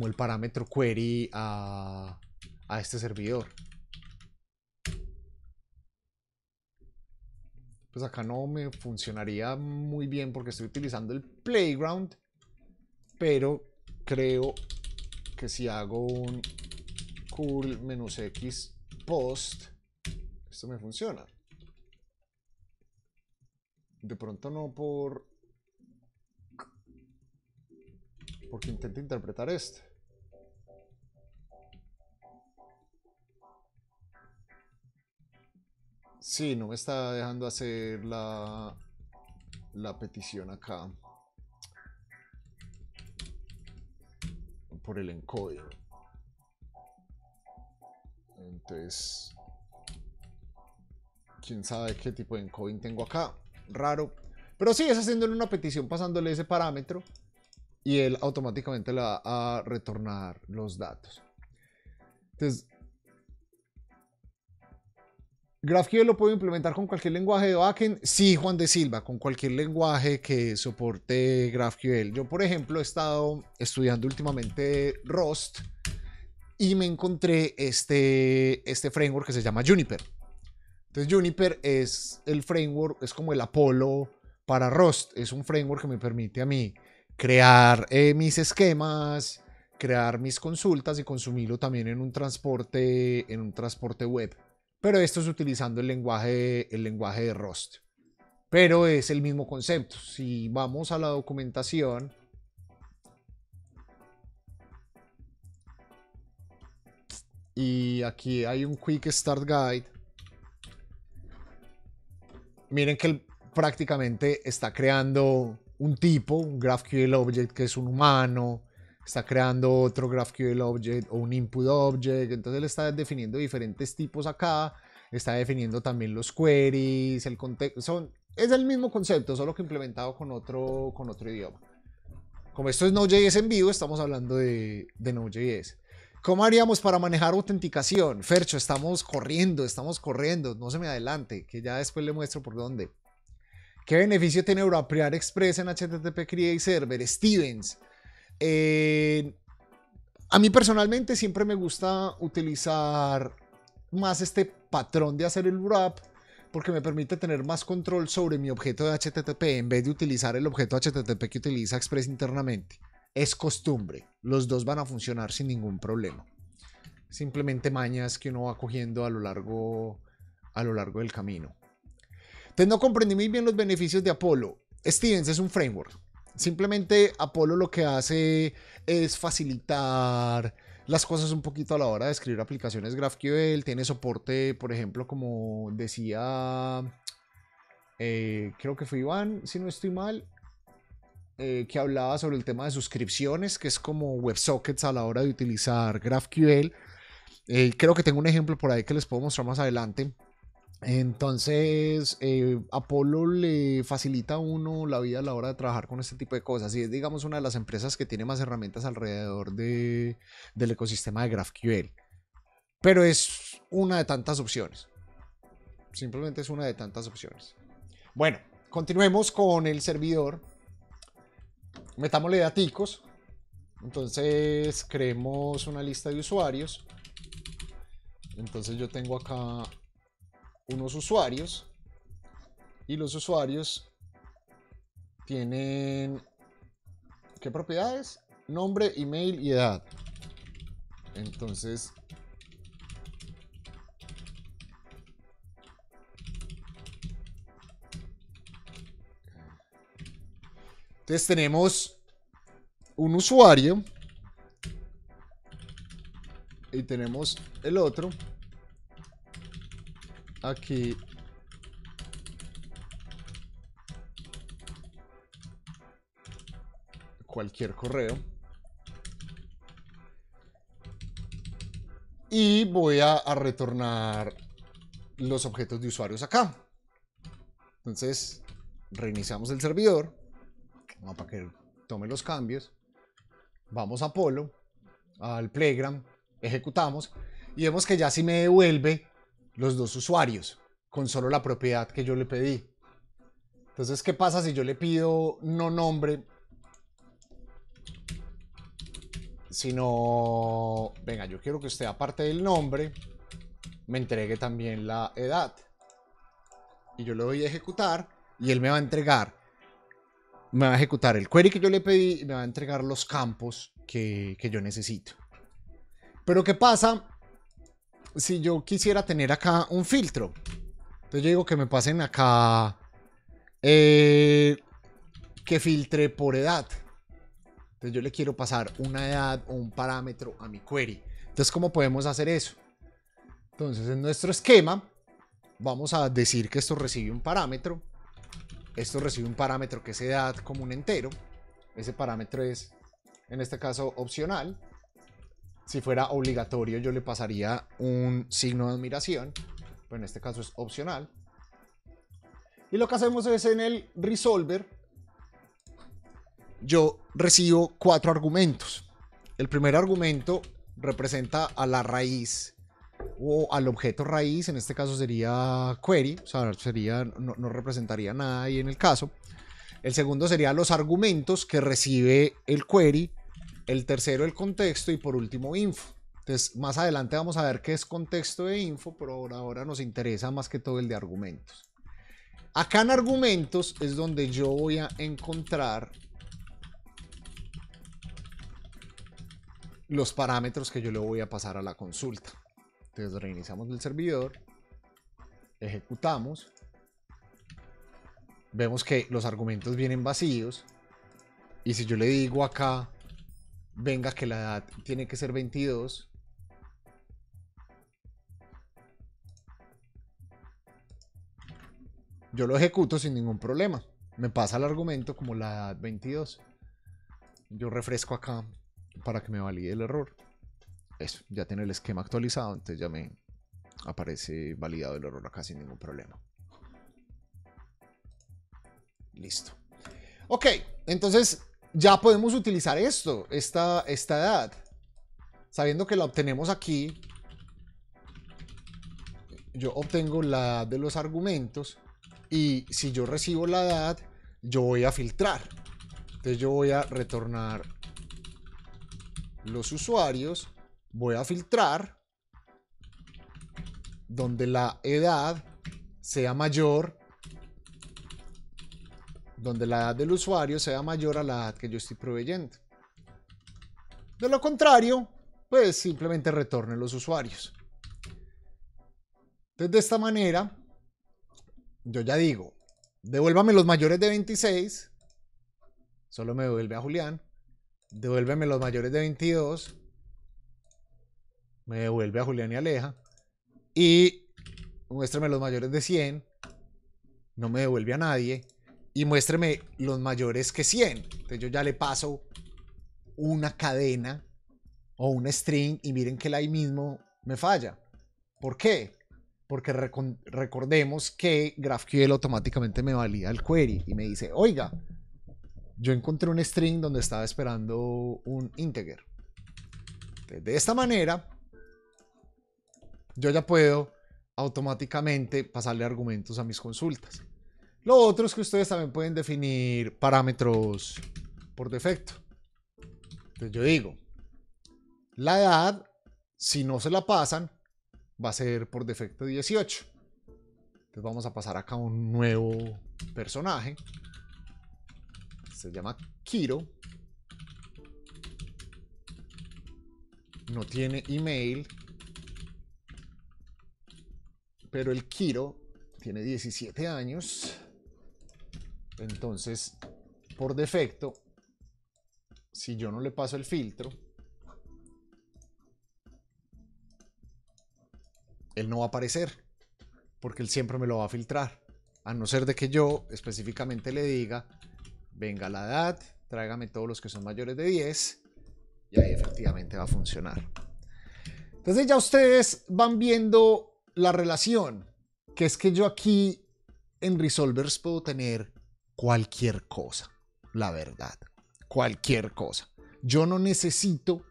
el parámetro query a este servidor. Pues acá no me funcionaría muy bien porque estoy utilizando el playground, pero creo que si hago un curl-x post, esto me funciona. De pronto no porque intento interpretar esto. Sí, no me está dejando hacer la petición acá por el encoding. Entonces, quién sabe qué tipo de encoding tengo acá. Raro. Pero sí, es haciéndole una petición pasándole ese parámetro y él automáticamente le va a retornar los datos. Entonces, GraphQL lo puedo implementar con cualquier lenguaje de backend. Sí, Juan de Silva, con cualquier lenguaje que soporte GraphQL. Yo, por ejemplo, he estado estudiando últimamente Rust y me encontré este framework que se llama Juniper. Entonces Juniper es el framework, es como el Apollo para Rust. Es un framework que me permite a mí crear mis esquemas, crear mis consultas y consumirlo también en un transporte web. Pero esto es utilizando el lenguaje de Rust. Pero es el mismo concepto. Si vamos a la documentación, y aquí hay un Quick Start Guide, miren que él prácticamente está creando un tipo, un GraphQL object que es un humano, está creando otro GraphQL object o un input object, entonces él está definiendo diferentes tipos acá, está definiendo también los queries, el contexto, es el mismo concepto, solo que implementado con otro idioma. Como esto es Node.js en vivo, estamos hablando de Node.js. ¿Cómo haríamos para manejar autenticación? Fercho, estamos corriendo, no se me adelante, que ya después le muestro por dónde. ¿Qué beneficio tiene Europear Express en HTTP Create Server? Stevens. A mí personalmente siempre me gusta utilizar más este patrón de hacer el wrap porque me permite tener más control sobre mi objeto de HTTP en vez de utilizar el objeto HTTP que utiliza Express internamente. Es costumbre, los dos van a funcionar sin ningún problema. Simplemente mañas que uno va cogiendo a lo largo del camino. Entonces no comprendí muy bien los beneficios de Apollo. Stevens es un framework. Simplemente Apollo lo que hace es facilitar las cosas un poquito a la hora de escribir aplicaciones GraphQL. Tiene soporte, por ejemplo, como decía, creo que fue Iván, si no estoy mal, que hablaba sobre el tema de suscripciones, que es como WebSockets a la hora de utilizar GraphQL. Creo que tengo un ejemplo por ahí que les puedo mostrar más adelante. Entonces, Apollo le facilita a uno la vida a la hora de trabajar con este tipo de cosas y es, digamos, una de las empresas que tiene más herramientas alrededor del ecosistema de GraphQL. Pero es una de tantas opciones. Simplemente es una de tantas opciones. Bueno, continuemos con el servidor. Metámosle daticos. Entonces, creemos una lista de usuarios. Entonces yo tengo acá unos usuarios y los usuarios tienen ¿qué propiedades? Nombre, email y edad. Entonces tenemos un usuario y tenemos el otro aquí. Cualquier correo. Y voy a retornar los objetos de usuarios acá. Entonces, reiniciamos el servidor. Vamos para que tome los cambios. Vamos a Apollo, al Playground, ejecutamos y vemos que ya sí me devuelve los dos usuarios con solo la propiedad que yo le pedí. Entonces, ¿qué pasa si yo le pido no nombre, sino, venga, yo quiero que usted, aparte del nombre, me entregue también la edad? Y yo le doy a ejecutar y él me va a ejecutar el query que yo le pedí y me va a entregar los campos que yo necesito. Pero ¿qué pasa si yo quisiera tener acá un filtro? Entonces yo digo que me pasen acá que filtre por edad. Entonces yo le quiero pasar una edad o un parámetro a mi query. Entonces, ¿cómo podemos hacer eso? Entonces, en nuestro esquema vamos a decir que esto recibe un parámetro. Esto recibe un parámetro que es edad como un entero. Ese parámetro es, en este caso, opcional. Si fuera obligatorio, yo le pasaría un signo de admiración. Pero en este caso es opcional. Y lo que hacemos es en el resolver, yo recibo 4 argumentos. El primer argumento representa a la raíz o al objeto raíz, en este caso sería query, o sea, no representaría nada ahí en el caso. El segundo sería los argumentos que recibe el query. El tercero, el contexto. Y por último, info. Entonces, más adelante vamos a ver qué es contexto e info, pero por ahora nos interesa más que todo el de argumentos. Acá en argumentos es donde yo voy a encontrar los parámetros que yo le voy a pasar a la consulta. Entonces reiniciamos el servidor, ejecutamos, vemos que los argumentos vienen vacíos y si yo le digo acá, venga que la edad tiene que ser 22, yo lo ejecuto sin ningún problema. me pasa el argumento como la edad 22. Yo refresco acá para que me valide el error. Eso, ya tiene el esquema actualizado, entonces ya me aparece validado el error acá sin ningún problema. Listo. Ok, entonces ya podemos utilizar esta edad. Sabiendo que la obtenemos aquí, yo obtengo la edad de los argumentos y si yo recibo la edad, yo voy a filtrar. Entonces yo voy a retornar los usuarios, voy a filtrar donde la edad sea mayor, donde la edad del usuario sea mayor a la edad que yo estoy proveyendo. De lo contrario, pues simplemente retorne los usuarios. Entonces de esta manera, yo ya digo, devuélvame los mayores de 26, solo me devuelve a Julián. Devuélveme los mayores de 22, me devuelve a Julián y Aleja. Y muéstrame los mayores de 100, no me devuelve a nadie. Y muéstreme los mayores que 100. Entonces yo ya le paso una cadena o un string y miren que ahí mismo me falla. ¿Por qué? Porque recordemos que GraphQL automáticamente me valida el query y me dice, oiga, yo encontré un string donde estaba esperando un integer. Entonces, de esta manera, yo ya puedo automáticamente pasarle argumentos a mis consultas. Lo otro es que ustedes también pueden definir parámetros por defecto. Entonces yo digo, la edad, si no se la pasan, va a ser por defecto 18. Entonces vamos a pasar acá un nuevo personaje. Se llama Kiro. No tiene email. Pero el Kiro tiene 17 años. Entonces, por defecto, si yo no le paso el filtro, él no va a aparecer, porque él siempre me lo va a filtrar, a no ser de que yo específicamente le diga, venga la edad, tráigame todos los que son mayores de 10, y ahí efectivamente va a funcionar. Entonces ya ustedes van viendo la relación, que es que yo aquí en Resolvers puedo tener cualquier cosa, la verdad, cualquier cosa. Yo no necesito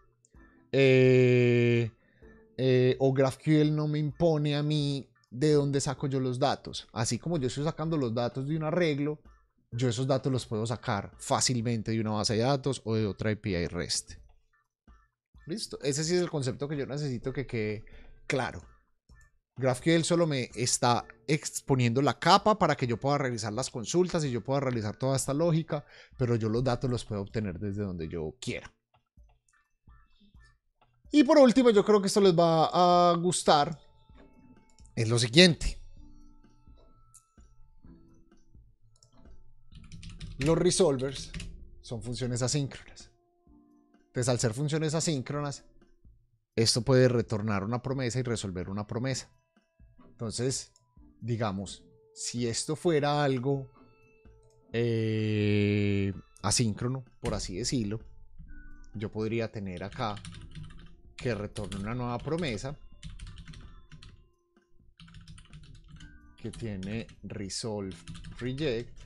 o GraphQL no me impone a mí de dónde saco yo los datos. Así como yo estoy sacando los datos de un arreglo, yo esos datos los puedo sacar fácilmente de una base de datos o de otra API REST. ¿Listo? Ese sí es el concepto que yo necesito que quede claro. GraphQL solo me está exponiendo la capa para que yo pueda realizar las consultas y yo pueda realizar toda esta lógica, pero yo los datos los puedo obtener desde donde yo quiera. Y por último, yo creo que esto les va a gustar, es lo siguiente. Los resolvers son funciones asíncronas. Entonces, al ser funciones asíncronas, esto puede retornar una promesa y resolver una promesa. Entonces, digamos, si esto fuera algo asíncrono, por así decirlo, yo podría tener acá que retorne una nueva promesa que tiene resolve reject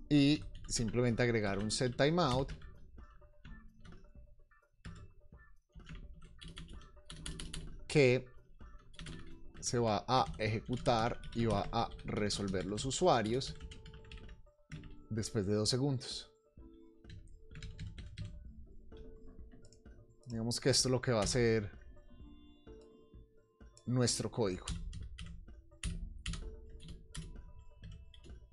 y simplemente agregar un set timeout que se va a ejecutar y va a resolver los usuarios después de 2 segundos. Digamos que esto es lo que va a hacer nuestro código.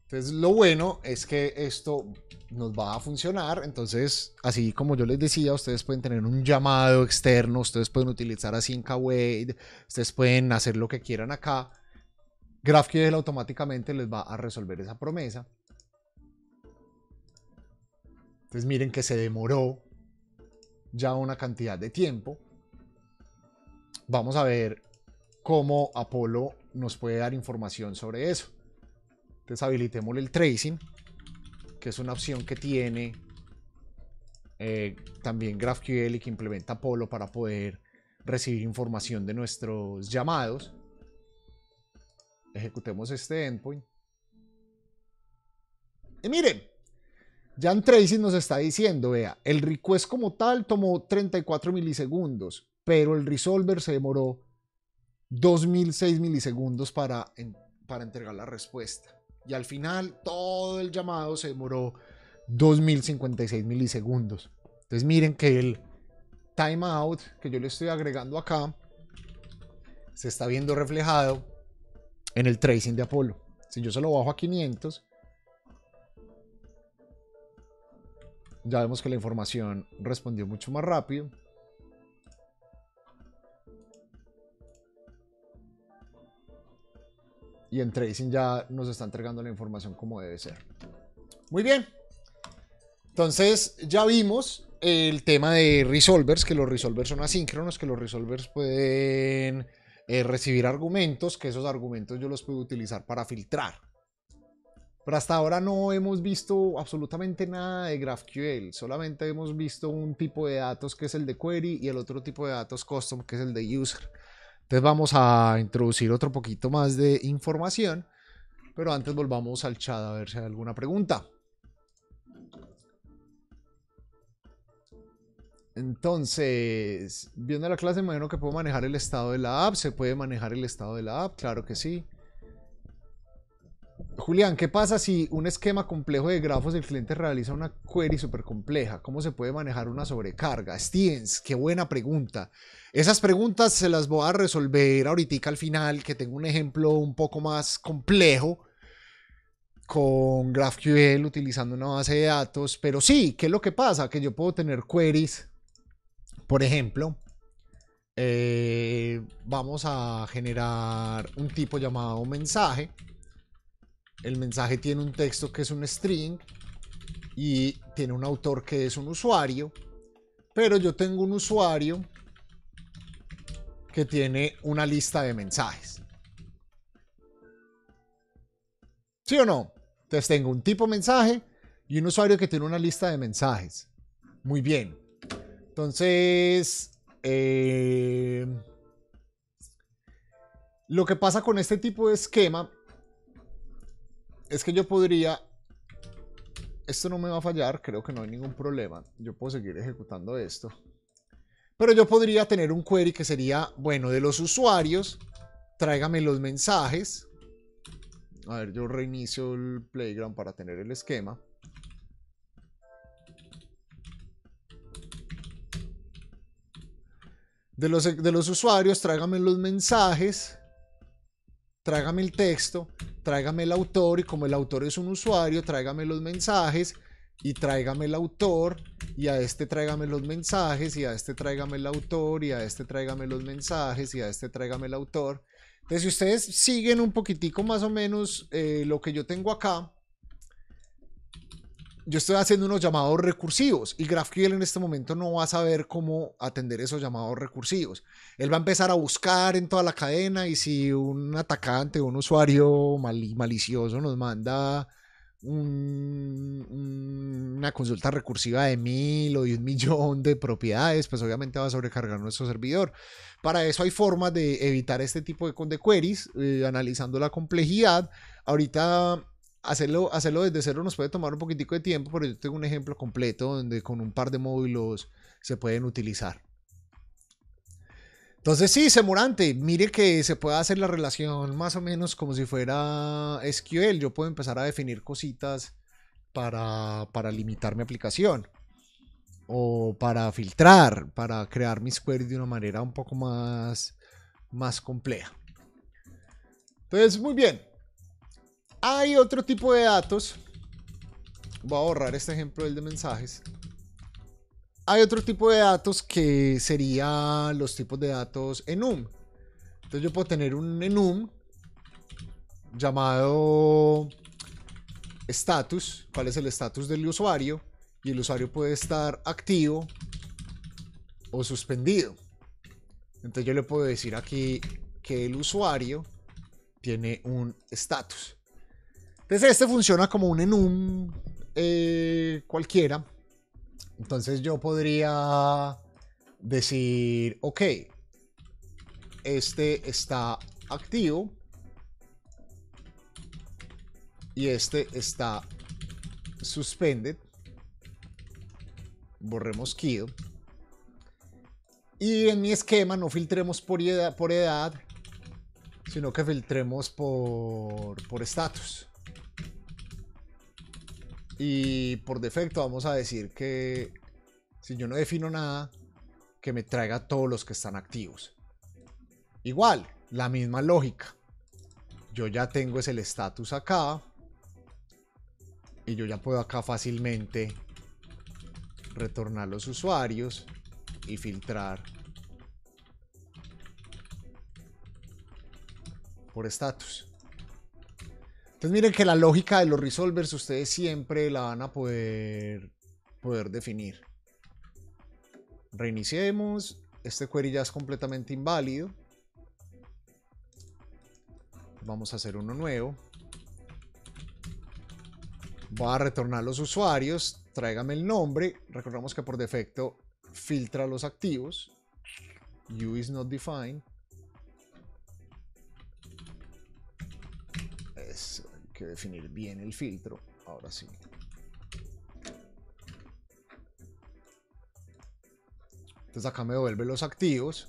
Entonces lo bueno es que esto nos va a funcionar. Entonces, así como yo les decía, ustedes pueden tener un llamado externo, ustedes pueden utilizar async await, ustedes pueden hacer lo que quieran acá. GraphQL automáticamente les va a resolver esa promesa. Entonces miren que se demoró ya una cantidad de tiempo. Vamos a ver cómo Apollo nos puede dar información sobre eso. Entonces habilitémosle el tracing, que es una opción que tiene también GraphQL y que implementa Apollo para poder recibir información de nuestros llamados. Ejecutemos este endpoint. Y miren, ya en tracing nos está diciendo, vea, el request como tal tomó 34 milisegundos, pero el resolver se demoró 2006 milisegundos para entregar la respuesta. Y al final todo el llamado se demoró 2056 milisegundos. Entonces miren que el timeout que yo le estoy agregando acá se está viendo reflejado en el tracing de Apollo. Si yo se lo bajo a 500, ya vemos que la información respondió mucho más rápido. Y en tracing ya nos está entregando la información como debe ser. Muy bien. Entonces ya vimos el tema de resolvers, que los resolvers son asíncronos, que los resolvers pueden recibir argumentos, que esos argumentos yo los puedo utilizar para filtrar. Pero hasta ahora no hemos visto absolutamente nada de GraphQL. Solamente hemos visto un tipo de datos que es el de query y el otro tipo de datos custom que es el de user. Entonces vamos a introducir otro poquito más de información, pero antes volvamos al chat a ver si hay alguna pregunta. Entonces, viendo la clase, me imagino que puedo manejar el estado de la app. ¿Se puede manejar el estado de la app? Claro que sí. Julián, ¿qué pasa si un esquema complejo de grafos el cliente realiza una query súper compleja? ¿Cómo se puede manejar una sobrecarga? Stevens, qué buena pregunta. Esas preguntas se las voy a resolver ahorita al final, que tengo un ejemplo un poco más complejo con GraphQL utilizando una base de datos. Pero sí, ¿qué es lo que pasa? Que yo puedo tener queries, por ejemplo, vamos a generar un tipo llamado mensaje. El mensaje tiene un texto que es un string y tiene un autor que es un usuario, pero yo tengo un usuario que tiene una lista de mensajes. ¿Sí o no? Entonces tengo un tipo mensaje y un usuario que tiene una lista de mensajes. Muy bien. Entonces, lo que pasa con este tipo de esquema es que yo podría, esto no me va a fallar, creo que no hay ningún problema, yo puedo seguir ejecutando esto, pero yo podría tener un query que sería, bueno, de los usuarios, tráigame los mensajes. A ver, yo reinicio el Playground para tener el esquema. De los usuarios, tráigame los mensajes, tráigame el texto, tráigame el autor, y como el autor es un usuario, tráigame los mensajes y tráigame el autor, y a este tráigame los mensajes, y a este tráigame el autor, y a este tráigame los mensajes, y a este tráigame el autor. Entonces, si ustedes siguen un poquitico más o menos lo que yo tengo acá, yo estoy haciendo unos llamados recursivos y GraphQL en este momento no va a saber cómo atender esos llamados recursivos. Él va a empezar a buscar en toda la cadena, y si un atacante o un usuario malicioso nos manda una consulta recursiva de 1000 o de 1.000.000 de propiedades, pues obviamente va a sobrecargar nuestro servidor. Para eso hay formas de evitar este tipo de queries, analizando la complejidad. Ahorita hacerlo desde cero nos puede tomar un poquitico de tiempo, pero yo tengo un ejemplo completo donde con un par de módulos se pueden utilizar. Entonces sí, Semurante, mire que se puede hacer la relación más o menos como si fuera SQL. Yo puedo empezar a definir cositas para limitar mi aplicación, o para filtrar, para crear mis queries de una manera un poco más compleja. Entonces, muy bien. Hay otro tipo de datos. Voy a borrar este ejemplo del de mensajes. Hay otro tipo de datos que serían los tipos de datos enum. Entonces yo puedo tener un enum llamado status. ¿Cuál es el status del usuario? Y el usuario puede estar activo o suspendido. Entonces yo le puedo decir aquí que el usuario tiene un status. Entonces este funciona como un enum cualquiera. Entonces yo podría decir, ok, este está activo y este está suspended. Borremos kill. Y en mi esquema no filtremos por edad, sino que filtremos por status. Y por defecto vamos a decir que si yo no defino nada, que me traiga todos los que están activos. Igual, la misma lógica. Yo ya tengo el status acá. Y yo ya puedo acá fácilmente retornar los usuarios y filtrar por status. Entonces miren que la lógica de los resolvers ustedes siempre la van a poder definir. Reiniciemos. Este query ya es completamente inválido. Vamos a hacer uno nuevo. Voy a retornar los usuarios. Tráigame el nombre. Recordamos que por defecto filtra los activos. U is not defined. Eso, hay que definir bien el filtro. Ahora sí. Entonces acá me devuelve los activos.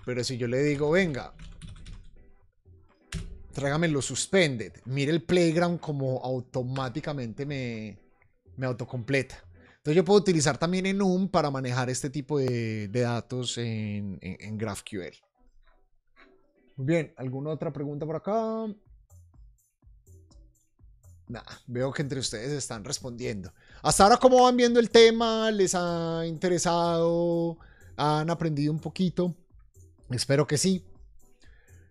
Pero si yo le digo, venga, tráigame los suspended. Mire el playground como automáticamente me autocompleta. Entonces yo puedo utilizar también enum para manejar este tipo de datos en GraphQL. Muy bien, ¿alguna otra pregunta por acá? Nada, veo que entre ustedes están respondiendo. Hasta ahora, ¿cómo van viendo el tema? ¿Les ha interesado? ¿Han aprendido un poquito? Espero que sí.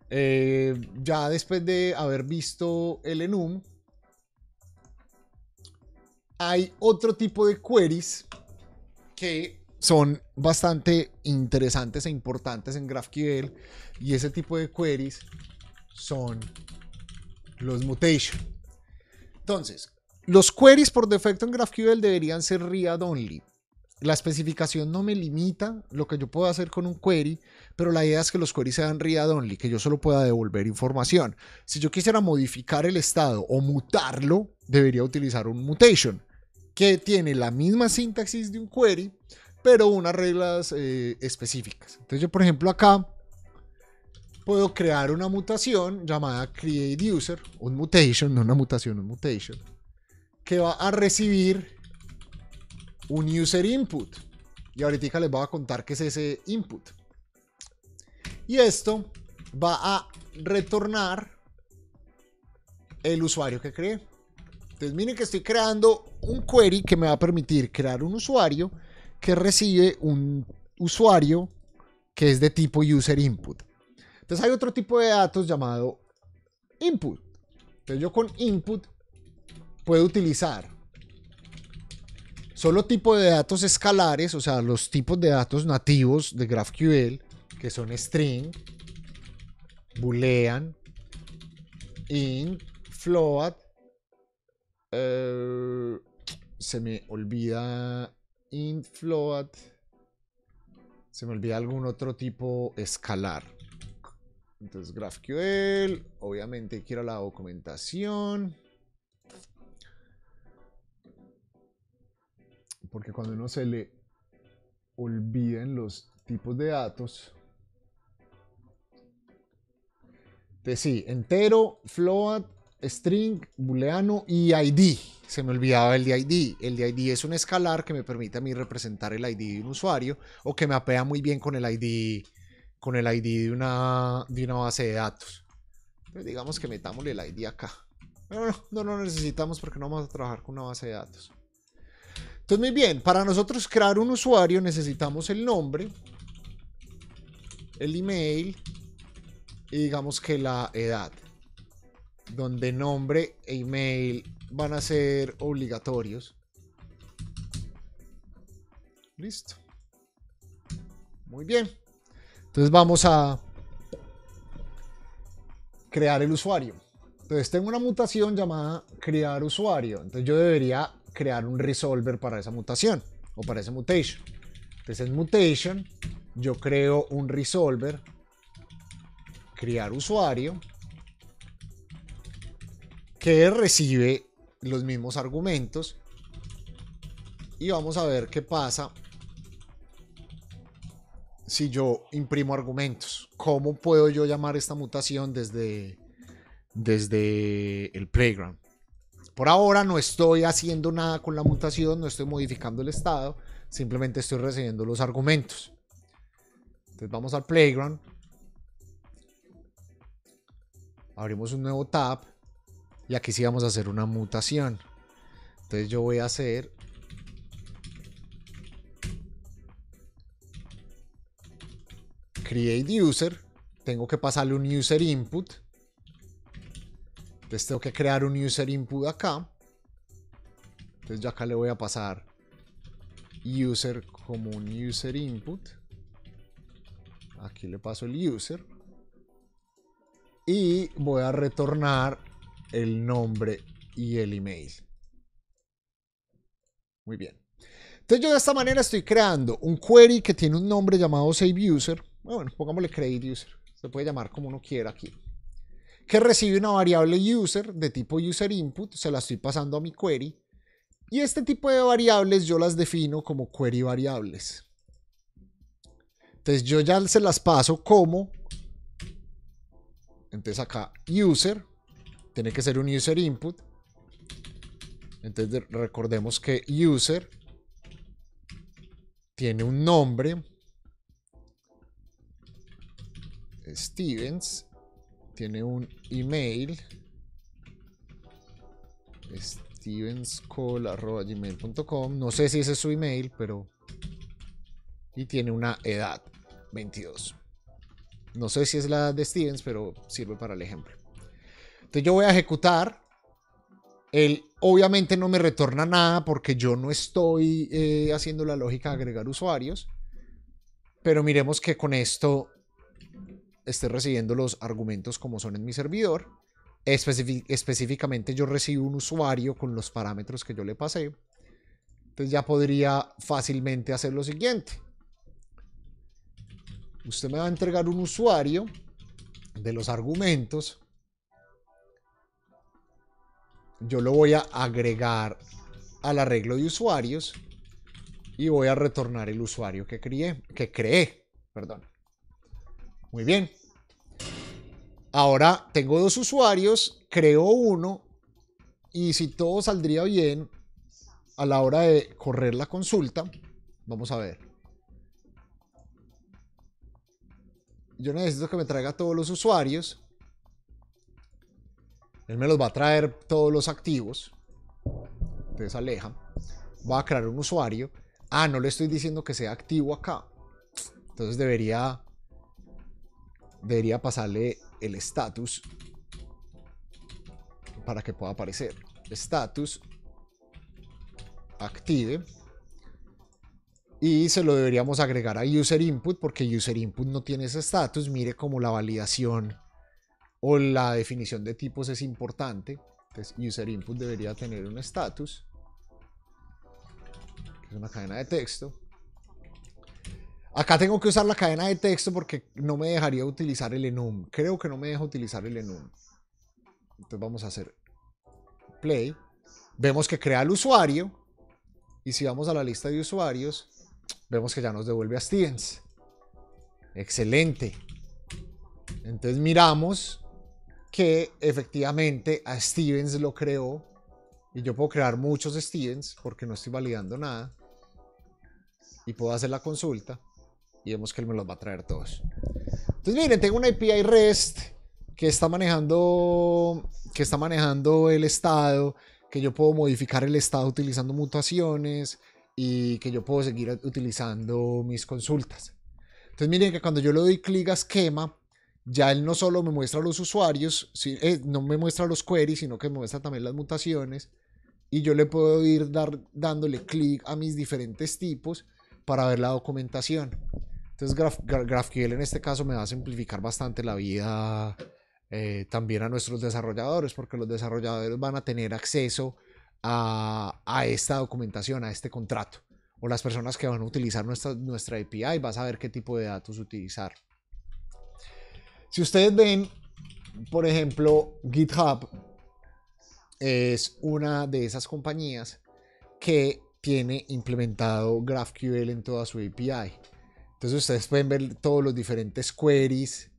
Ya después de haber visto el enum, hay otro tipo de queries que son bastante interesantes e importantes en GraphQL, y ese tipo de queries son los mutation. Entonces, los queries por defecto en GraphQL deberían ser read only. La especificación no me limita lo que yo puedo hacer con un query, pero la idea es que los queries sean read only, que yo solo pueda devolver información. Si yo quisiera modificar el estado o mutarlo, debería utilizar un mutation, que tiene la misma sintaxis de un query, pero unas reglas específicas. Entonces yo, por ejemplo, acá puedo crear una mutación llamada createUser, un mutation, no una mutación, un mutation, que va a recibir un user input. Y ahorita les voy a contar qué es ese input. Y esto va a retornar el usuario que creé. Entonces miren que estoy creando un query que me va a permitir crear un usuario que recibe un usuario que es de tipo user input. Entonces hay otro tipo de datos llamado input. Entonces yo con input puedo utilizar solo tipo de datos escalares, o sea, los tipos de datos nativos de GraphQL, que son string, boolean, int, float, se me olvida int, float, se me olvida algún otro tipo escalar. Entonces GraphQL, obviamente quiero la documentación, porque cuando uno se le olviden los tipos de datos, entonces sí, entero, float, string, booleano y ID. Se me olvidaba el de ID. El de ID es un escalar que me permite a mí representar el ID de un usuario, o que me apea muy bien con el ID de una base de datos. Entonces digamos que metámosle el ID acá. Pero no lo necesitamos porque no vamos a trabajar con una base de datos. Entonces muy bien, para nosotros crear un usuario necesitamos el nombre, el email y digamos que la edad, donde nombre e email van a ser obligatorios. Listo. Muy bien. Entonces vamos a crear el usuario. Entonces tengo una mutación llamada crear usuario. Entonces yo debería crear un resolver para esa mutación o para ese mutation. Entonces en mutation yo creo un resolver, crear usuario, que recibe los mismos argumentos. Y vamos a ver qué pasa si yo imprimo argumentos. ¿Cómo puedo yo llamar esta mutación desde el playground? Por ahora no estoy haciendo nada con la mutación, no estoy modificando el estado, simplemente estoy recibiendo los argumentos. Entonces vamos al playground, abrimos un nuevo tab y aquí sí vamos a hacer una mutación. Entonces yo voy a hacer create user, tengo que pasarle un user input. Entonces tengo que crear un user input acá. Entonces yo acá le voy a pasar user como un user input. Aquí le paso el user. Y voy a retornar el nombre y el email. Muy bien. Entonces yo de esta manera estoy creando un query que tiene un nombre llamado saveUser. Bueno, pongámosle createUser. Se puede llamar como uno quiera aquí. Que recibe una variable user de tipo user input. Se la estoy pasando a mi query. Y este tipo de variables yo las defino como query variables. Entonces yo ya se las paso como. Entonces acá user. Tiene que ser un user input. Entonces recordemos que user tiene un nombre. Stevens. Tiene un email. stevenscall@gmail.com. No sé si ese es su email, pero. Y tiene una edad. 22. No sé si es la edad de Stevens, pero sirve para el ejemplo. Entonces yo voy a ejecutar. Él obviamente no me retorna nada porque yo no estoy haciendo la lógica de agregar usuarios. Pero miremos que con esto esté recibiendo los argumentos como son en mi servidor. Específicamente yo recibo un usuario con los parámetros que yo le pasé. Entonces ya podría fácilmente hacer lo siguiente. Usted me va a entregar un usuario de los argumentos. Yo lo voy a agregar al arreglo de usuarios y voy a retornar el usuario que creé. Perdón. Muy bien. Ahora tengo dos usuarios, creo uno y si todo saldría bien a la hora de correr la consulta, vamos a ver. Yo necesito que me traiga todos los usuarios. Él me los va a traer todos los activos. Entonces aleja. Voy a crear un usuario. Ah, no le estoy diciendo que sea activo acá. Entonces debería pasarle el status para que pueda aparecer. Status active. Y se lo deberíamos agregar a user input porque user input no tiene ese status. Mire cómo la validación o la definición de tipos es importante. Entonces user input debería tener un status, que es una cadena de texto. Acá tengo que usar la cadena de texto porque no me dejaría utilizar el enum. Creo que no me deja utilizar el enum. Entonces vamos a hacer play. Vemos que crea el usuario. Y si vamos a la lista de usuarios, vemos que ya nos devuelve a Stevens. Excelente. Entonces miramos que efectivamente a Stevens lo creó. Y yo puedo crear muchos Stevens porque no estoy validando nada. Y puedo hacer la consulta. Y vemos que él me los va a traer todos. Entonces miren, tengo una API REST que está manejando el estado, que yo puedo modificar el estado utilizando mutaciones y que yo puedo seguir utilizando mis consultas. Entonces miren que cuando yo le doy clic a esquema, ya él no solo me muestra los usuarios, no me muestra los queries, sino que me muestra también las mutaciones. Y yo le puedo ir dándole clic a mis diferentes tipos para ver la documentación. Entonces GraphQL en este caso me va a simplificar bastante la vida también a nuestros desarrolladores, porque los desarrolladores van a tener acceso a esta documentación, a este contrato. O las personas que van a utilizar nuestra API, vas a ver qué tipo de datos utilizar. Si ustedes ven, por ejemplo, GitHub es una de esas compañías que tiene implementado GraphQL en toda su API. Entonces ustedes pueden ver todos los diferentes queries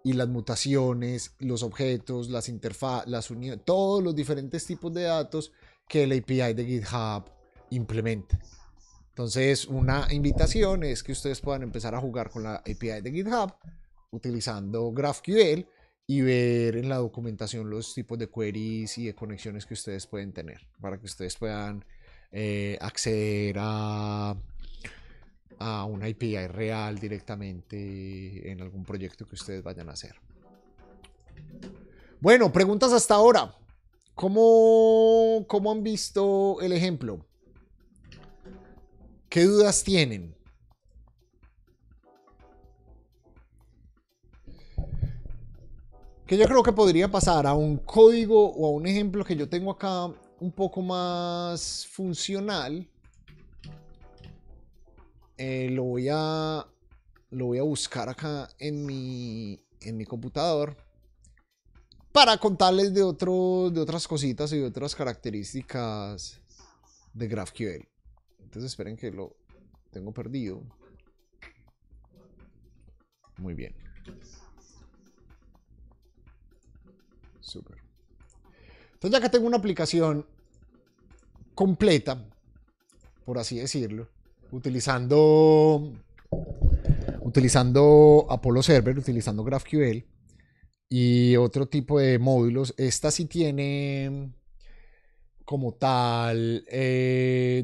y las mutaciones, los objetos, las interfaces, las uniones, todos los diferentes tipos de datos que el API de GitHub implementa. Entonces, una invitación es que ustedes puedan empezar a jugar con la API de GitHub utilizando GraphQL y ver en la documentación los tipos de queries y de conexiones que ustedes pueden tener para que ustedes puedan acceder a una API real directamente en algún proyecto que ustedes vayan a hacer. Bueno, preguntas hasta ahora. ¿Cómo han visto el ejemplo? ¿Qué dudas tienen? Que yo creo que podría pasar a un código o a un ejemplo que yo tengo acá un poco más funcional. Lo voy a buscar acá en mi computador para contarles de otras cositas y de otras características de GraphQL. Entonces esperen que lo tengo perdido. Muy bien. Súper. Entonces ya que tengo una aplicación completa, por así decirlo, utilizando Apollo Server, utilizando GraphQL y otro tipo de módulos, esta sí tiene como tal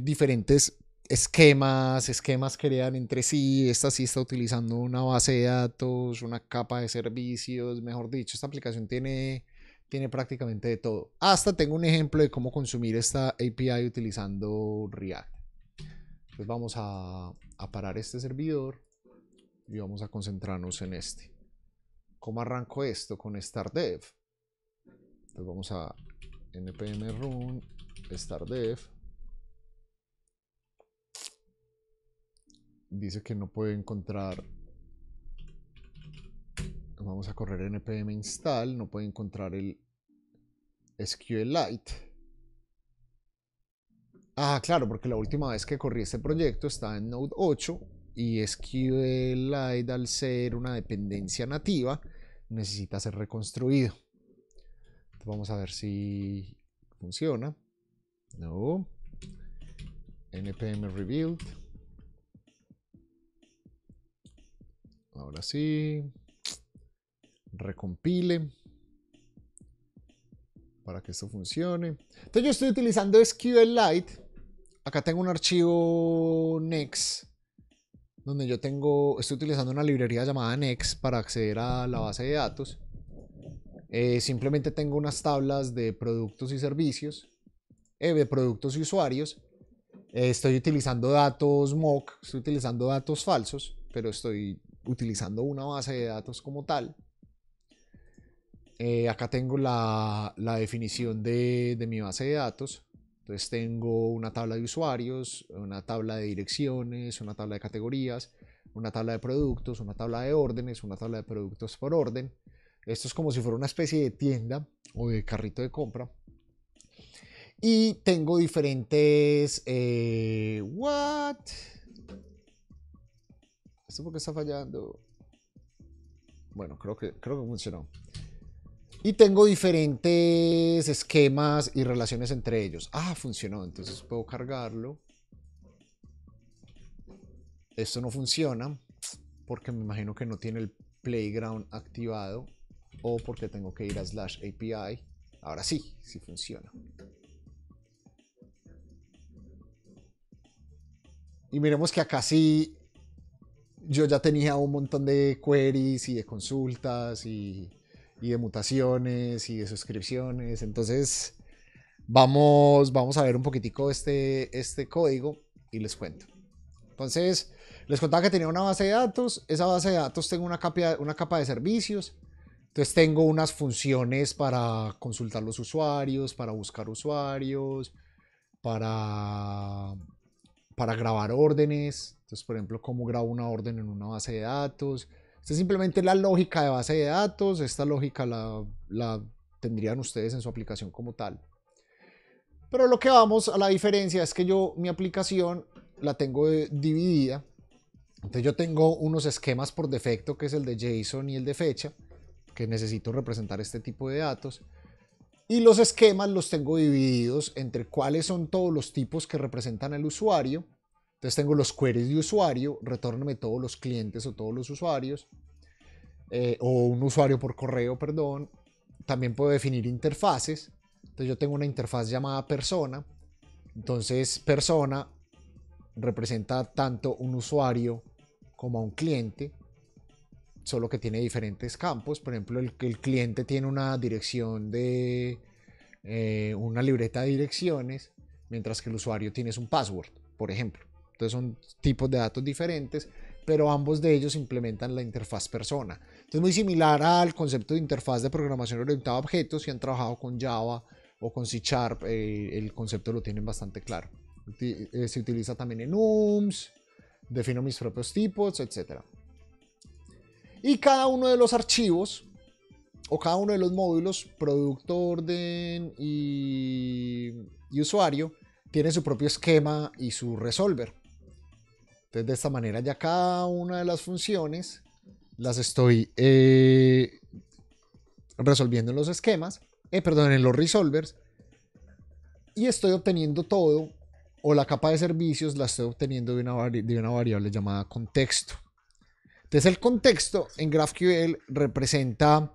diferentes esquemas crean entre sí. Esta sí está utilizando una base de datos, una capa de servicios, mejor dicho, esta aplicación tiene prácticamente de todo. Hasta tengo un ejemplo de cómo consumir esta API utilizando React. Entonces vamos a parar este servidor y vamos a concentrarnos en este. ¿Cómo arranco esto? Con startdev. Entonces vamos a npm run startdev. Dice que no puede encontrar. Vamos a correr npm install. No puede encontrar el SQLite. Ah, claro, porque la última vez que corrí este proyecto estaba en Node 8 y SQLite, al ser una dependencia nativa, necesita ser reconstruido. Entonces vamos a ver si funciona. No. npm rebuild. Ahora sí. Recompile para que esto funcione. Entonces yo estoy utilizando SQLite. Acá tengo un archivo Next donde estoy utilizando una librería llamada Next para acceder a la base de datos. Simplemente tengo unas tablas de productos y servicios, de productos y usuarios. Estoy utilizando datos mock, estoy utilizando datos falsos, pero estoy utilizando una base de datos como tal. Acá tengo la definición de mi base de datos. Entonces tengo una tabla de usuarios, una tabla de direcciones, una tabla de categorías, una tabla de productos, una tabla de órdenes, una tabla de productos por orden. Esto es como si fuera una especie de tienda o de carrito de compra. Y tengo diferentes... ¿What? ¿Esto por qué está fallando? Bueno, creo que funcionó. Y tengo diferentes esquemas y relaciones entre ellos. Ah, funcionó. Entonces puedo cargarlo. Esto no funciona porque me imagino que no tiene el playground activado o porque tengo que ir a /API. Ahora sí, sí funciona. Y miremos que acá sí yo ya tenía un montón de queries y de consultas y de mutaciones y de suscripciones. Entonces vamos a ver un poquitico este código y les cuento. Entonces les contaba que tenía una base de datos. Esa base de datos tengo una capa de servicios. Entonces tengo unas funciones para consultar los usuarios, para buscar usuarios, para, para grabar órdenes. Entonces, por ejemplo, cómo grabo una orden en una base de datos. Esta es simplemente la lógica de base de datos. Esta lógica la tendrían ustedes en su aplicación como tal. Pero lo que vamos a la diferencia es que mi aplicación la tengo dividida. Entonces yo tengo unos esquemas por defecto, que es el de JSON y el de fecha, que necesito representar este tipo de datos. Y los esquemas los tengo divididos entre cuáles son todos los tipos que representan al usuario. Entonces tengo los queries de usuario, retórname todos los clientes o todos los usuarios, o un usuario por correo, perdón. También puedo definir interfaces. Entonces yo tengo una interfaz llamada persona. Entonces persona representa tanto un usuario como a un cliente, solo que tiene diferentes campos. Por ejemplo, el cliente tiene una dirección de una libreta de direcciones, mientras que el usuario tiene un password, por ejemplo. Entonces son tipos de datos diferentes, pero ambos de ellos implementan la interfaz persona. Entonces muy similar al concepto de interfaz de programación orientada a objetos. Si han trabajado con Java o con C#, el concepto lo tienen bastante claro. Se utiliza también en UMS, defino mis propios tipos, etc. Y cada uno de los archivos o cada uno de los módulos, producto, orden y usuario, tiene su propio esquema y su resolver. Entonces de esta manera ya cada una de las funciones las estoy resolviendo en los esquemas, en los resolvers, y estoy obteniendo todo, o la capa de servicios la estoy obteniendo de una variable llamada contexto. Entonces el contexto en GraphQL representa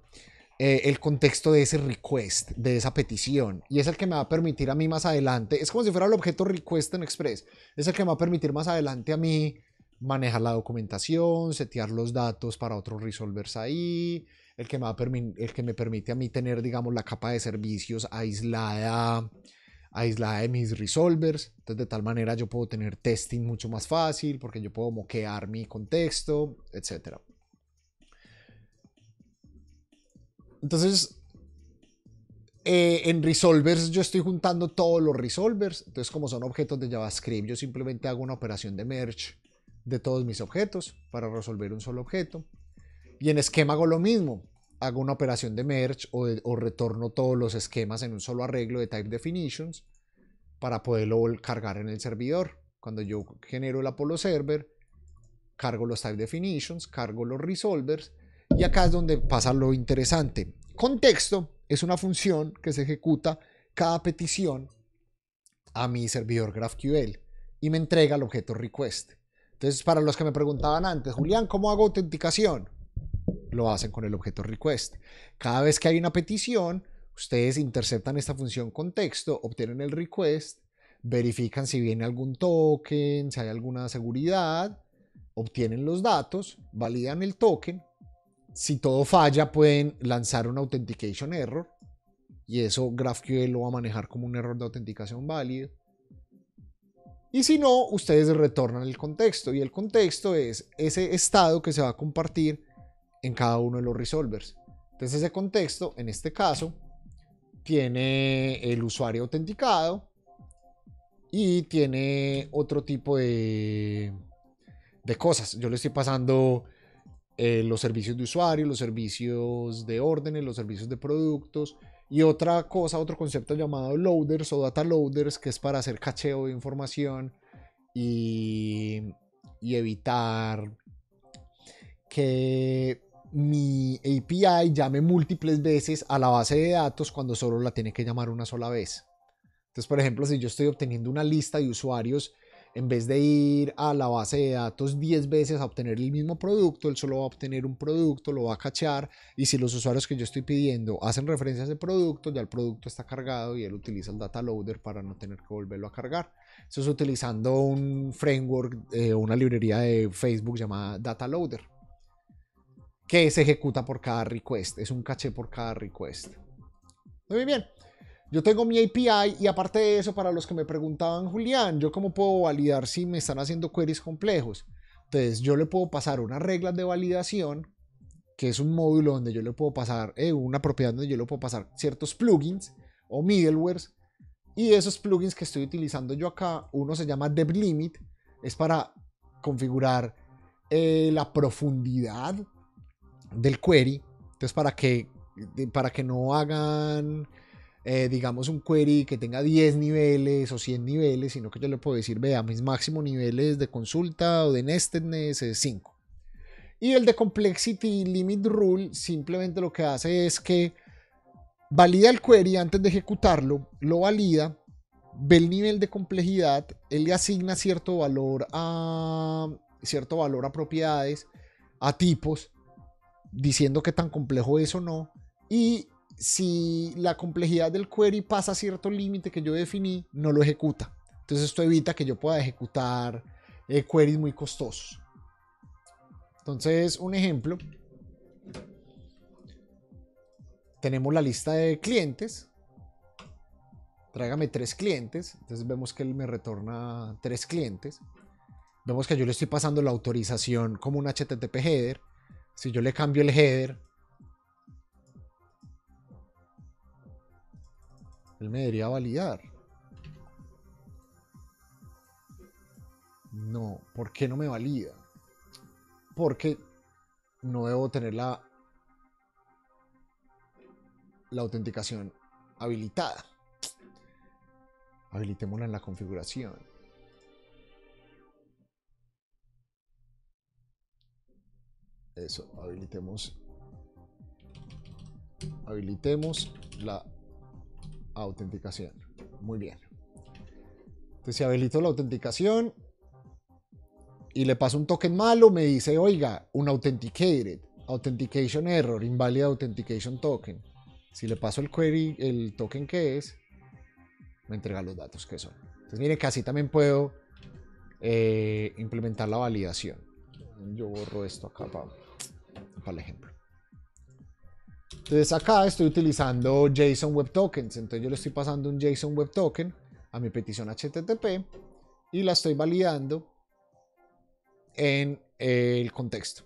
el contexto de ese request, de esa petición, y es el que me va a permitir a mí más adelante, es como si fuera el objeto request en Express, es el que me va a permitir más adelante a mí manejar la documentación, setear los datos para otros resolvers ahí, el que me permite a mí tener, digamos, la capa de servicios aislada de mis resolvers. Entonces de tal manera yo puedo tener testing mucho más fácil, porque yo puedo moquear mi contexto, etc. Entonces en resolvers yo estoy juntando todos los resolvers. Entonces, como son objetos de JavaScript, yo simplemente hago una operación de merge de todos mis objetos para resolver un solo objeto. Y en esquema hago lo mismo, hago una operación de merge o retorno todos los esquemas en un solo arreglo de type definitions para poderlo cargar en el servidor. Cuando yo genero el Apollo server, cargo los type definitions, cargo los resolvers, y acá es donde pasa lo interesante. Contexto es una función que se ejecuta cada petición a mi servidor GraphQL y me entrega el objeto request. Entonces, para los que me preguntaban antes, Julián, ¿cómo hago autenticación? Lo hacen con el objeto request. Cada vez que hay una petición, ustedes interceptan esta función contexto, obtienen el request, verifican si viene algún token, si hay alguna seguridad, obtienen los datos, validan el token. Si todo falla, pueden lanzar un authentication error, y eso GraphQL lo va a manejar como un error de autenticación válido. Y si no, ustedes retornan el contexto, y el contexto es ese estado que se va a compartir en cada uno de los resolvers. Entonces ese contexto, en este caso, tiene el usuario autenticado y tiene otro tipo de cosas. Yo le estoy pasando los servicios de usuario, los servicios de órdenes, los servicios de productos, y otra cosa, otro concepto llamado loaders o data loaders, que es para hacer cacheo de información y evitar que mi API llame múltiples veces a la base de datos cuando solo la tiene que llamar una sola vez. Entonces, por ejemplo, si yo estoy obteniendo una lista de usuarios, en vez de ir a la base de datos 10 veces a obtener el mismo producto, él solo va a obtener un producto, lo va a cachear, y si los usuarios que yo estoy pidiendo hacen referencia a ese producto, ya el producto está cargado y él utiliza el data loader para no tener que volverlo a cargar. Eso es utilizando un framework, una librería de Facebook llamada Data Loader, que se ejecuta por cada request, es un caché por cada request. Muy bien. Yo tengo mi API, y aparte de eso, para los que me preguntaban, Julián, ¿yo cómo puedo validar si me están haciendo queries complejos? Entonces yo le puedo pasar unas reglas de validación que es un módulo donde yo le puedo pasar, una propiedad donde yo le puedo pasar ciertos plugins o middlewares. Y esos plugins que estoy utilizando yo acá, uno se llama DevLimit, es para configurar la profundidad del query. Entonces, para que no hagan, digamos, un query que tenga 10 niveles o 100 niveles, sino que yo le puedo decir, vea, mis máximos niveles de consulta o de nestedness es 5. Y el de Complexity Limit Rule simplemente lo que hace es que valida el query antes de ejecutarlo, lo valida, ve el nivel de complejidad, él le asigna cierto valor a propiedades, a tipos, diciendo qué tan complejo es o no. Y si la complejidad del query pasa cierto límite que yo definí, no lo ejecuta. Entonces esto evita que yo pueda ejecutar queries muy costosos. Entonces, un ejemplo. Tenemos la lista de clientes. Tráigame 3 clientes. Entonces vemos que él me retorna 3 clientes. Vemos que yo le estoy pasando la autorización como un HTTP header. Si yo le cambio el header, él me debería validar. No, ¿por qué no me valida? Porque no debo tener la autenticación habilitada. Habilitémosla en la configuración. Eso, habilitemos la autenticación. Muy bien. Entonces, si habilito la autenticación y le paso un token malo, me dice, oiga, un authenticated, authentication error, invalid authentication token. Si le paso el query, el token que es, me entrega los datos que son. Entonces, miren que así también puedo implementar la validación. Yo borro esto acá para el ejemplo. Entonces acá estoy utilizando JSON Web Tokens. Entonces yo le estoy pasando un JSON Web Token a mi petición HTTP y la estoy validando en el contexto.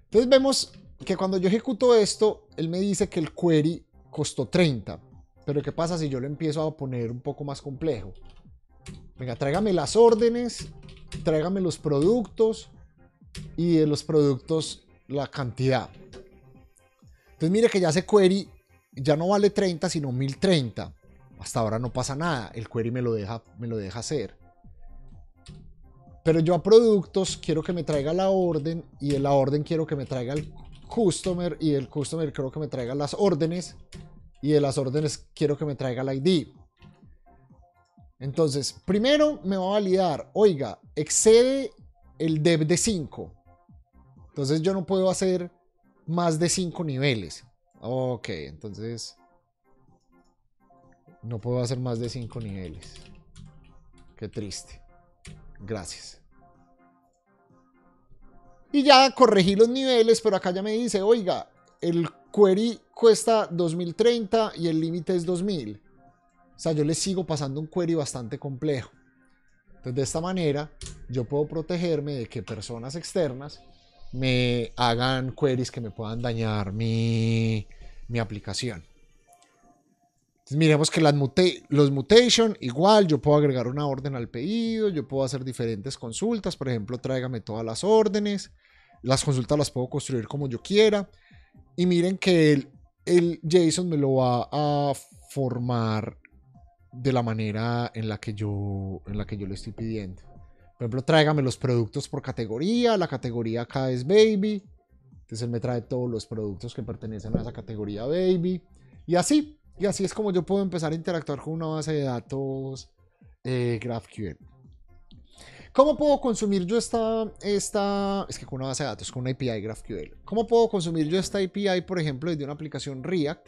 Entonces vemos que cuando yo ejecuto esto, él me dice que el query costó 30. Pero ¿qué pasa si yo lo empiezo a poner un poco más complejo? Venga, tráigame las órdenes, tráigame los productos y de los productos la cantidad. Entonces mire que ya ese query ya no vale 30 sino 1030. Hasta ahora no pasa nada, el query me lo deja hacer. Pero yo a productos quiero que me traiga la orden y de la orden quiero que me traiga el customer y del customer quiero que me traiga las órdenes y de las órdenes quiero que me traiga el ID. Entonces, primero me va a validar, oiga, excede el dev de 5. Entonces yo no puedo hacer más de 5 niveles. Ok, entonces no puedo hacer más de 5 niveles. Qué triste. Gracias. Y ya corregí los niveles, pero acá ya me dice, oiga, el query cuesta 2030 y el límite es 2000. O sea, yo le sigo pasando un query bastante complejo. Entonces, de esta manera, yo puedo protegerme de que personas externas me hagan queries que me puedan dañar mi aplicación. Entonces, miremos que los mutation, igual, yo puedo agregar una orden al pedido, yo puedo hacer diferentes consultas, por ejemplo, tráigame todas las órdenes, las consultas las puedo construir como yo quiera, y miren que el JSON me lo va a formar de la manera en la que yo le estoy pidiendo. Por ejemplo, tráigame los productos por categoría. La categoría acá es Baby. Entonces él me trae todos los productos que pertenecen a esa categoría Baby. Y así es como yo puedo empezar a interactuar con una base de datos GraphQL. ¿Cómo puedo consumir yo es que con una base de datos, con una API GraphQL. ¿Cómo puedo consumir yo esta API, por ejemplo, desde una aplicación React?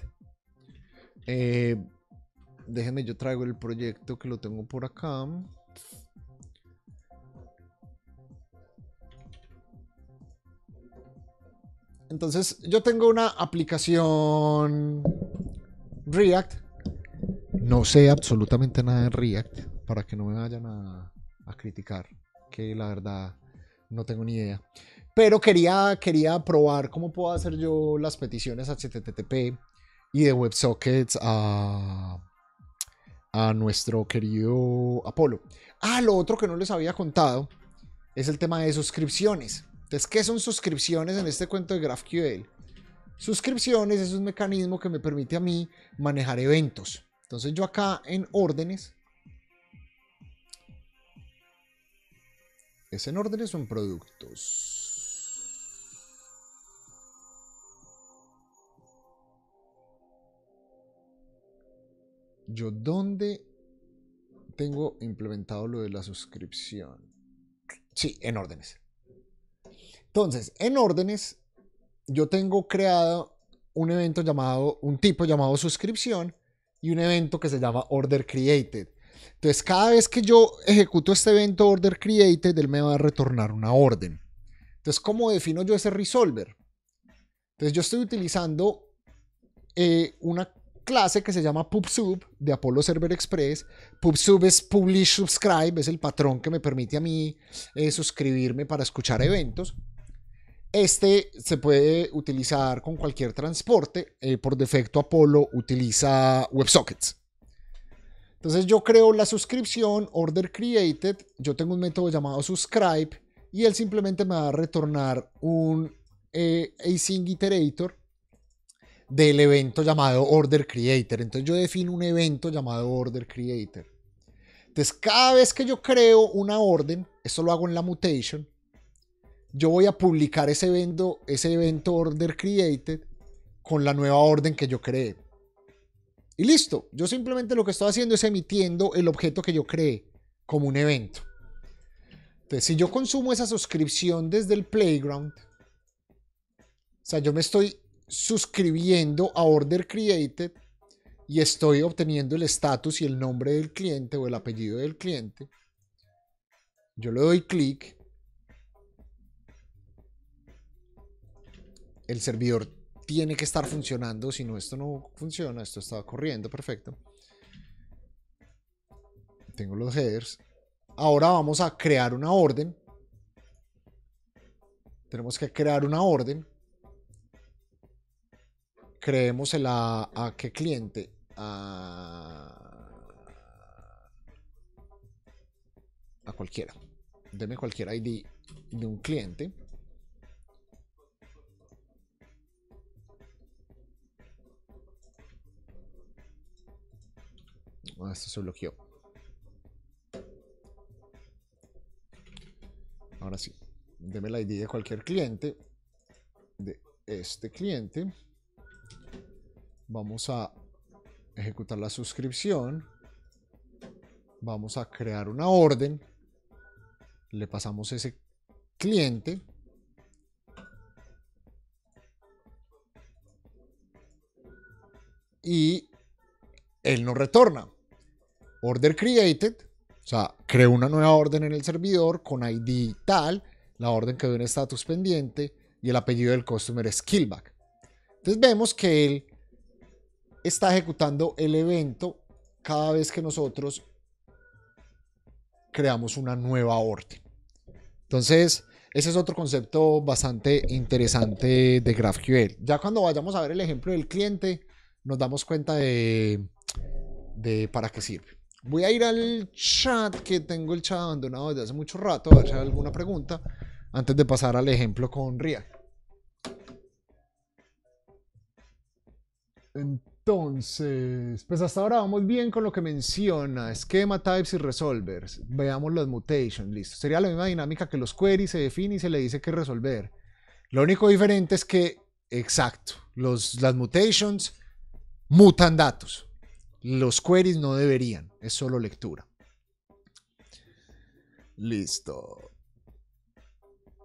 Déjenme, yo traigo el proyecto que lo tengo por acá. Entonces, yo tengo una aplicación React. No sé absolutamente nada de React para que no me vayan a criticar, que la verdad no tengo ni idea. Pero quería probar cómo puedo hacer yo las peticiones HTTP y de WebSockets a nuestro querido Apolo. Lo otro que no les había contado es el tema de suscripciones. Entonces, ¿qué son suscripciones en este cuento de GraphQL? Suscripciones es un mecanismo que me permite a mí manejar eventos. Entonces yo acá en órdenes, ¿es en órdenes o en productos? Yo dónde tengo implementado lo de la suscripción. Sí, en órdenes. Entonces, en órdenes, yo tengo creado un evento llamado, un tipo llamado suscripción y un evento que se llama order created. Entonces, cada vez que yo ejecuto este evento order created, él me va a retornar una orden. Entonces, ¿cómo defino yo ese resolver? Entonces, yo estoy utilizando una clase que se llama PubSub de Apollo Server Express. PubSub es Publish Subscribe, es el patrón que me permite a mí suscribirme para escuchar eventos. Este se puede utilizar con cualquier transporte. Por defecto Apollo utiliza WebSockets. Entonces yo creo la suscripción order created. Yo tengo un método llamado subscribe y él simplemente me va a retornar un async iterator del evento llamado order creator. Entonces yo defino un evento llamado order creator. Entonces cada vez que yo creo una orden, esto lo hago en la mutation, yo voy a publicar ese evento order created con la nueva orden que yo creé. Y listo. Yo simplemente lo que estoy haciendo es emitiendo el objeto que yo creé como un evento. Entonces, si yo consumo esa suscripción desde el playground, o sea, yo me estoy suscribiendo a order created y estoy obteniendo el estatus y el nombre del cliente o el apellido del cliente. Yo le doy clic. El servidor tiene que estar funcionando, si no, esto no funciona. Esto está corriendo, perfecto. Tengo los headers. Ahora vamos a crear una orden. Tenemos que crear una orden. Creemos a qué cliente. A cualquiera. Deme cualquier ID de un cliente. Esto se bloqueó. Ahora sí. Deme la ID de cualquier cliente. De este cliente. Vamos a ejecutar la suscripción. Vamos a crear una orden. Le pasamos ese cliente. Y él nos retorna order created, o sea, creo una nueva orden en el servidor con ID tal, la orden quedó en status pendiente y el apellido del customer es Killback. Entonces vemos que él está ejecutando el evento cada vez que nosotros creamos una nueva orden. Entonces, ese es otro concepto bastante interesante de GraphQL. Ya cuando vayamos a ver el ejemplo del cliente, nos damos cuenta de para qué sirve. Voy a ir al chat, que tengo el chat abandonado desde hace mucho rato, a ver si hay alguna pregunta, antes de pasar al ejemplo con React. Entonces, pues hasta ahora vamos bien con lo que menciona, esquema, types y resolvers. Veamos los mutations, listo. Sería la misma dinámica que los queries, se define y se le dice que resolver. Lo único diferente es que, exacto, las mutations mutan datos. Los queries no deberían, es solo lectura. Listo.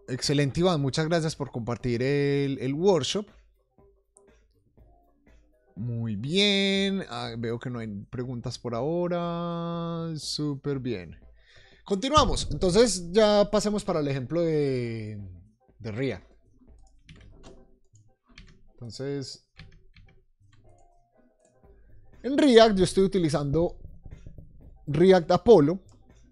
Excelente, Iván, muchas gracias por compartir el workshop. Muy bien, veo que no hay preguntas por ahora. Súper bien. Continuamos, entonces ya pasemos para el ejemplo de React. Entonces, en React yo estoy utilizando React Apollo,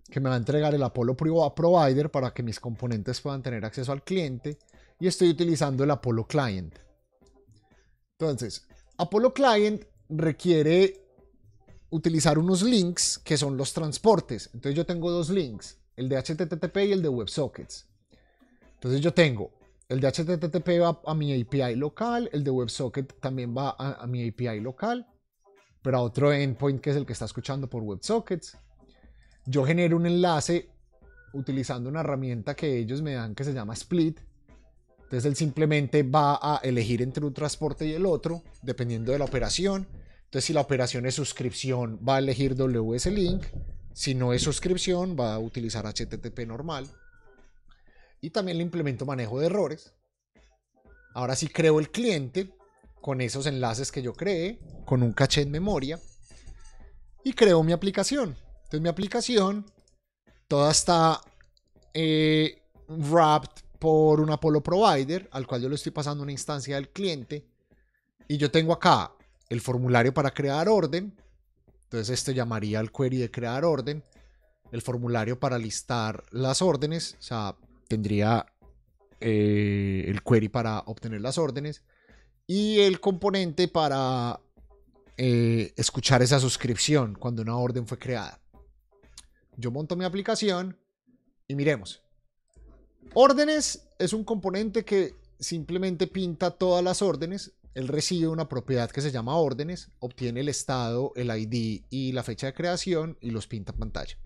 que me va a entregar el Apollo Provider para que mis componentes puedan tener acceso al cliente. y estoy utilizando el Apollo Client. Entonces, Apollo Client requiere utilizar unos links que son los transportes. Entonces yo tengo dos links, el de HTTP y el de WebSockets. Entonces yo tengo el de HTTP va a mi API local, el de WebSocket también va a mi API local, pero a otro endpoint que es el que está escuchando por WebSockets. Yo genero un enlace utilizando una herramienta que ellos me dan que se llama Split. Entonces él simplemente va a elegir entre un transporte y el otro, dependiendo de la operación. Entonces si la operación es suscripción, va a elegir WS-Link. Si no es suscripción, va a utilizar HTTP normal. Y también le implemento manejo de errores. Ahora sí creo el cliente con esos enlaces que yo creé, con un caché en memoria. Y creo mi aplicación. Entonces mi aplicación toda está wrapped por un Apollo Provider, al cual yo le estoy pasando una instancia del cliente. Y yo tengo acá el formulario para crear orden. Entonces esto llamaría al query de crear orden. El formulario para listar las órdenes. O sea, tendría el query para obtener las órdenes. Y el componente para escuchar esa suscripción cuando una orden fue creada. Yo monto mi aplicación y miremos. Órdenes es un componente que simplemente pinta todas las órdenes. Él recibe una propiedad que se llama órdenes, obtiene el estado, el ID y la fecha de creación y los pinta en pantalla.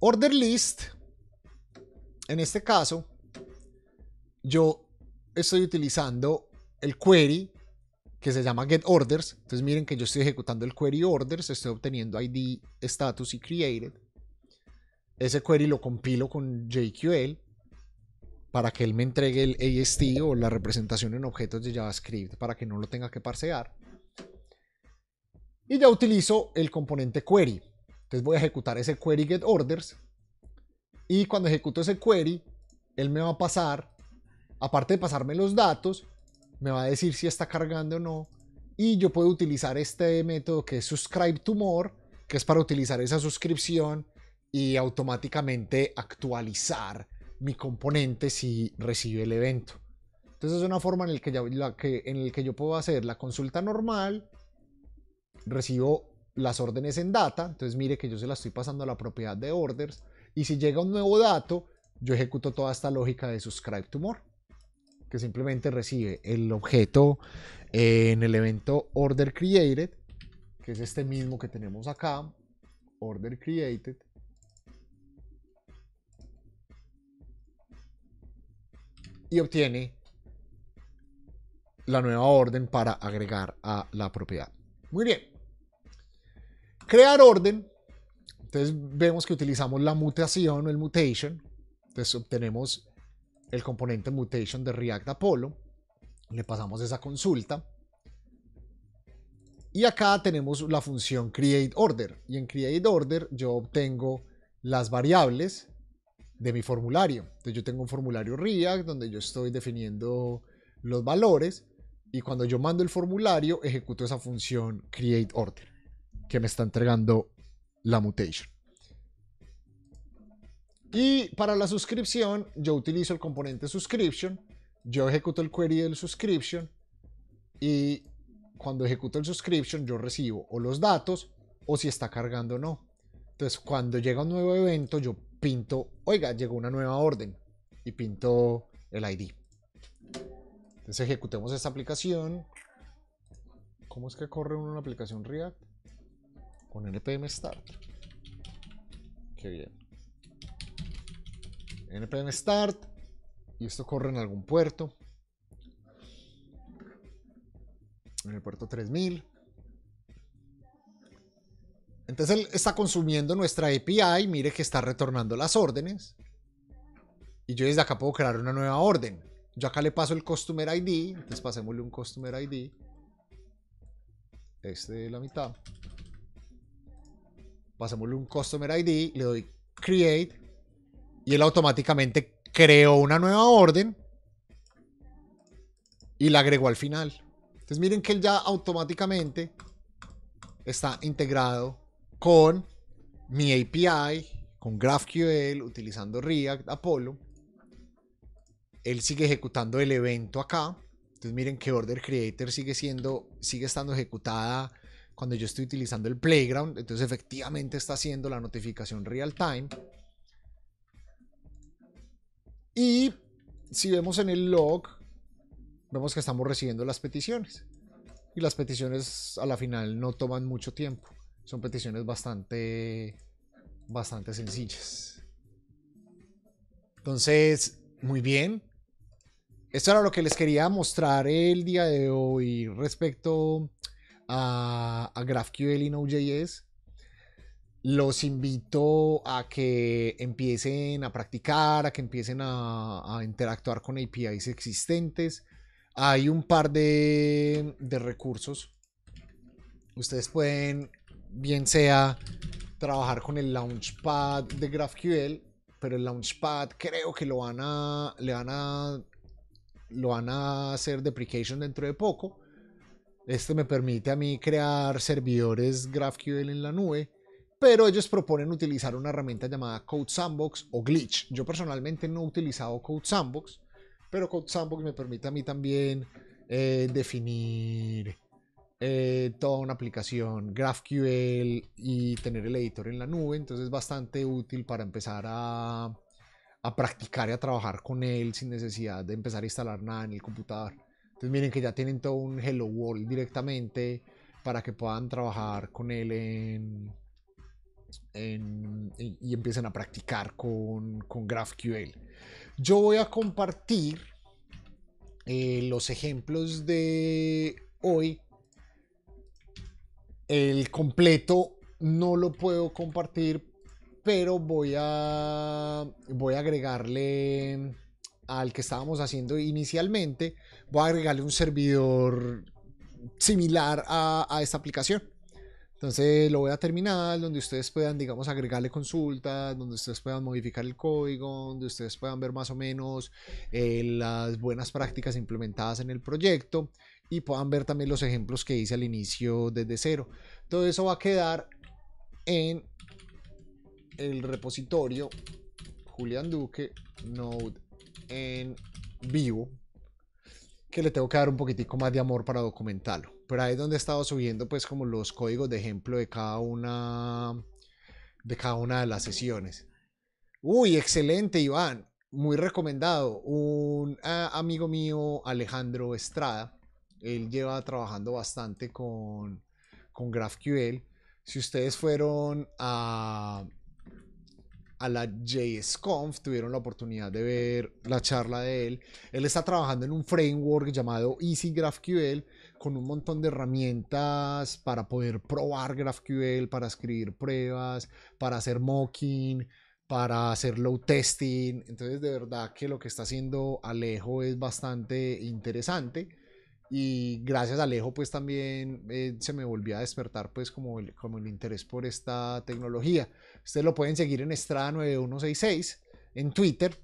Order list, en este caso, yo estoy utilizando el query que se llama getOrders. Entonces miren que yo estoy ejecutando el query orders, estoy obteniendo ID, status y created. Ese query lo compilo con JQL para que él me entregue el AST o la representación en objetos de JavaScript para que no lo tenga que parsear. Y ya utilizo el componente query. Entonces voy a ejecutar ese query getOrders. Y cuando ejecuto ese query, él me va a pasar, aparte de pasarme los datos, me va a decir si está cargando o no. Y yo puedo utilizar este método que es subscribe to more, que es para utilizar esa suscripción y automáticamente actualizar mi componente si recibe el evento. Entonces es una forma en la que yo puedo hacer la consulta normal, recibo las órdenes en data, entonces mire que yo se la estoy pasando a la propiedad de orders, y si llega un nuevo dato, yo ejecuto toda esta lógica de subscribe to more, que simplemente recibe el objeto en el evento order created, que es este mismo que tenemos acá, order created, y obtiene la nueva orden para agregar a la propiedad. Muy bien. Crear orden. Entonces vemos que utilizamos la mutación o el mutation. Entonces obtenemos el componente mutation de React Apollo. Le pasamos esa consulta. Y acá tenemos la función createOrder. Y en createOrder yo obtengo las variables de mi formulario. Entonces yo tengo un formulario React donde yo estoy definiendo los valores. Y cuando yo mando el formulario, ejecuto esa función createOrder, que me está entregando la mutation. Y para la suscripción, yo utilizo el componente subscription. Yo ejecuto el query del subscription. Y cuando ejecuto el subscription, yo recibo o los datos o si está cargando o no. Entonces, cuando llega un nuevo evento, yo pinto, oiga, llegó una nueva orden. Y pinto el ID. Entonces ejecutemos esta aplicación. ¿Cómo es que corre una aplicación React? Con npm start. Qué bien. npm start. Y esto corre en algún puerto. En el puerto 3000. Entonces él está consumiendo nuestra API. Mire que está retornando las órdenes. Y yo desde acá puedo crear una nueva orden. Yo acá le paso el Customer ID. Entonces pasémosle un Customer ID. Este de la mitad. Pasémosle un Customer ID. Le doy Create. Y él automáticamente creó una nueva orden. Y la agregó al final. Entonces miren que él ya automáticamente está integrado con mi API, con GraphQL, utilizando React Apollo. él sigue ejecutando el evento acá. Entonces miren que Order Creator sigue estando ejecutada cuando yo estoy utilizando el Playground. Entonces efectivamente está haciendo la notificación real time. Y si vemos en el log, vemos que estamos recibiendo las peticiones. Y las peticiones a la final no toman mucho tiempo. Son peticiones bastante sencillas. Entonces, muy bien. Esto era lo que les quería mostrar el día de hoy respecto a GraphQL y Node.js. Los invito a que empiecen a practicar, a que empiecen a interactuar con APIs existentes. Hay un par de recursos. Ustedes pueden, bien sea, trabajar con el Launchpad de GraphQL, pero el Launchpad creo que lo van a hacer deprecation dentro de poco. Este me permite a mí crear servidores GraphQL en la nube, pero ellos proponen utilizar una herramienta llamada CodeSandbox o Glitch. Yo personalmente no he utilizado CodeSandbox, pero CodeSandbox me permite a mí también definir toda una aplicación GraphQL y tener el editor en la nube. Entonces es bastante útil para empezar a practicar y a trabajar con él sin necesidad de empezar a instalar nada en el computador. Entonces miren que ya tienen todo un Hello World directamente para que puedan trabajar con él y empiecen a practicar con GraphQL. Yo voy a compartir los ejemplos de hoy. El completo no lo puedo compartir, pero voy a agregarle al que estábamos haciendo inicialmente, voy a agregarle un servidor similar a esta aplicación. Entonces lo voy a terminar, donde ustedes puedan, digamos, agregarle consultas, donde ustedes puedan modificar el código, donde ustedes puedan ver más o menos las buenas prácticas implementadas en el proyecto y puedan ver también los ejemplos que hice al inicio desde cero. Todo eso va a quedar en el repositorio Julián Duque Node en vivo, que le tengo que dar un poquitico más de amor para documentarlo. Pero ahí es donde he estado subiendo pues como los códigos de ejemplo de cada una de las sesiones. Uy, excelente, Iván. Muy recomendado. Un amigo mío, Alejandro Estrada, él lleva trabajando bastante con GraphQL. Si ustedes fueron a la JSConf, tuvieron la oportunidad de ver la charla de él. Él está trabajando en un framework llamado Easy GraphQL con un montón de herramientas para poder probar GraphQL, para escribir pruebas, para hacer mocking, para hacer load testing. Entonces de verdad que lo que está haciendo Alejo es bastante interesante. Y gracias a Alejo pues también se me volvió a despertar pues como el interés por esta tecnología. Ustedes lo pueden seguir en Estrada 9166 en Twitter.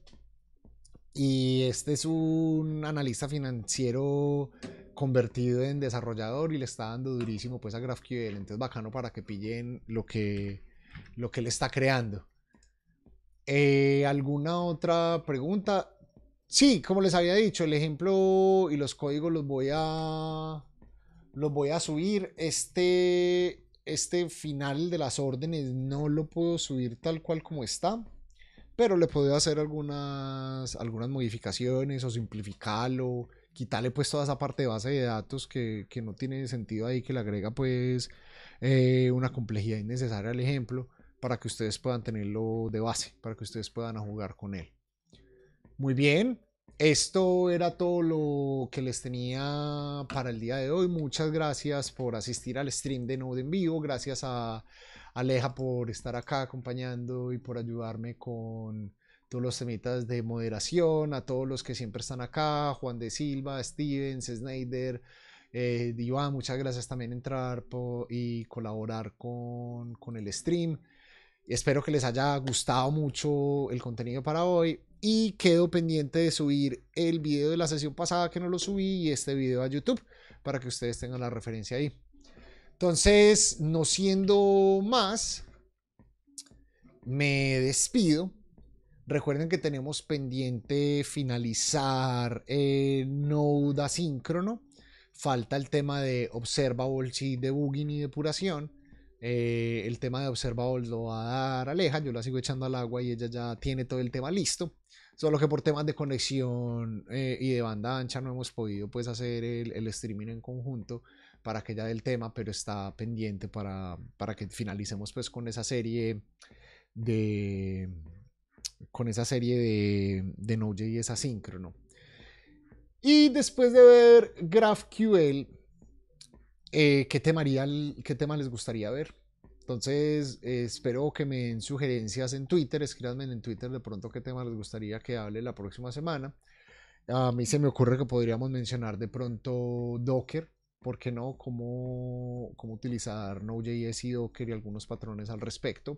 Y este es un analista financiero convertido en desarrollador y le está dando durísimo pues a GraphQL. Entonces bacano para que pillen lo que él está creando. ¿Alguna otra pregunta? Sí, como les había dicho, el ejemplo y los códigos los voy a subir. Este final de las órdenes no lo puedo subir tal cual como está, pero le puedo hacer algunas modificaciones o simplificarlo, quitarle pues toda esa parte de base de datos que no tiene sentido ahí, que le agrega pues una complejidad innecesaria al ejemplo, para que ustedes puedan tenerlo de base, para que ustedes puedan jugar con él. Muy bien, esto era todo lo que les tenía para el día de hoy. Muchas gracias por asistir al stream de Node en vivo. Gracias a Aleja por estar acá acompañando y por ayudarme con todos los temitas de moderación. A todos los que siempre están acá, Juan de Silva, Stevens, Snyder, Iván, muchas gracias también entrar y colaborar con el stream. Espero que les haya gustado mucho el contenido para hoy y quedo pendiente de subir el video de la sesión pasada que no lo subí y este video a YouTube para que ustedes tengan la referencia ahí. Entonces, no siendo más, me despido. Recuerden que tenemos pendiente finalizar Node asíncrono. Falta el tema de observables y debugging y depuración. El tema de observables lo va a dar Aleja. Yo la sigo echando al agua y ella ya tiene todo el tema listo. Solo que por temas de conexión y de banda ancha no hemos podido pues hacer el streaming en conjunto para que ella dé el tema, pero está pendiente para que finalicemos pues con esa serie de Node.js asíncrono. Y después de ver GraphQL, ¿qué tema les gustaría ver? Entonces, espero que me den sugerencias en Twitter. Escríbanme en Twitter de pronto qué tema les gustaría que hable la próxima semana. A mí se me ocurre que podríamos mencionar de pronto Docker. ¿Por qué no? Cómo utilizar Node.js y Docker y algunos patrones al respecto.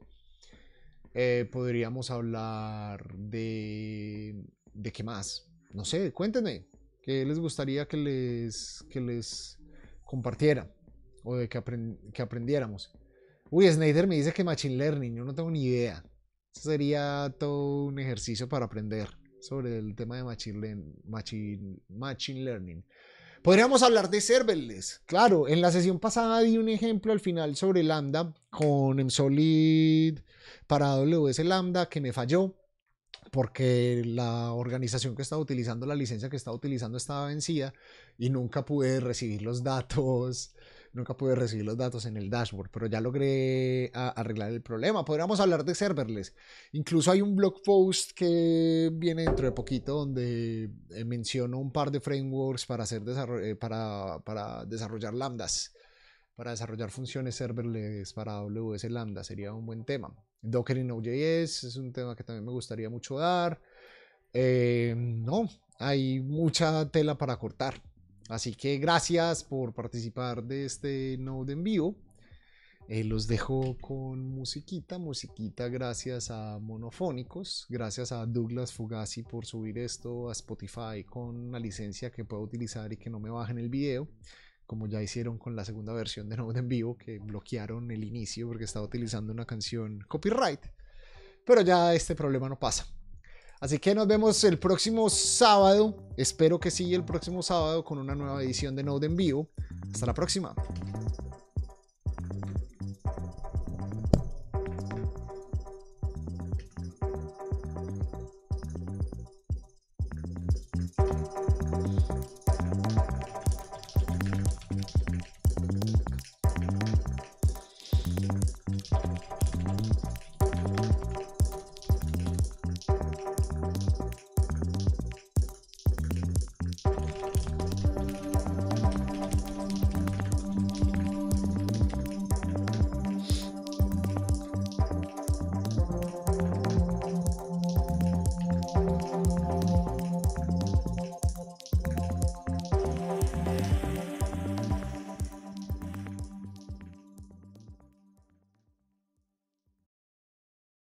Podríamos hablar de qué más. No sé, cuéntenme. ¿Qué les gustaría que les compartiera? O de que aprendiéramos. Uy, Snyder me dice que Machine Learning. Yo no tengo ni idea. Eso sería todo un ejercicio para aprender sobre el tema de Machine Learning. Podríamos hablar de serverless. Claro, en la sesión pasada di un ejemplo al final sobre Lambda con MSolid para AWS Lambda que me falló porque la organización que estaba utilizando, la licencia que estaba utilizando estaba vencida y nunca pude recibir los datos en el dashboard, pero ya logré arreglar el problema. Podríamos hablar de serverless. Incluso hay un blog post que viene dentro de poquito donde menciono un par de frameworks para desarrollar lambdas, para desarrollar funciones serverless para AWS Lambda. Sería un buen tema. Docker y Node.js es un tema que también me gustaría mucho dar. No, hay mucha tela para cortar. Así que gracias por participar de este Node en vivo. Los dejo con musiquita, gracias a Monofónicos, gracias a Douglas Fugazi por subir esto a Spotify con una licencia que puedo utilizar y que no me bajen el video, como ya hicieron con la segunda versión de Node en vivo, que bloquearon el inicio porque estaba utilizando una canción copyright, pero ya este problema no pasa. Así que nos vemos el próximo sábado. Espero que sí, el próximo sábado con una nueva edición de Node en vivo. Hasta la próxima.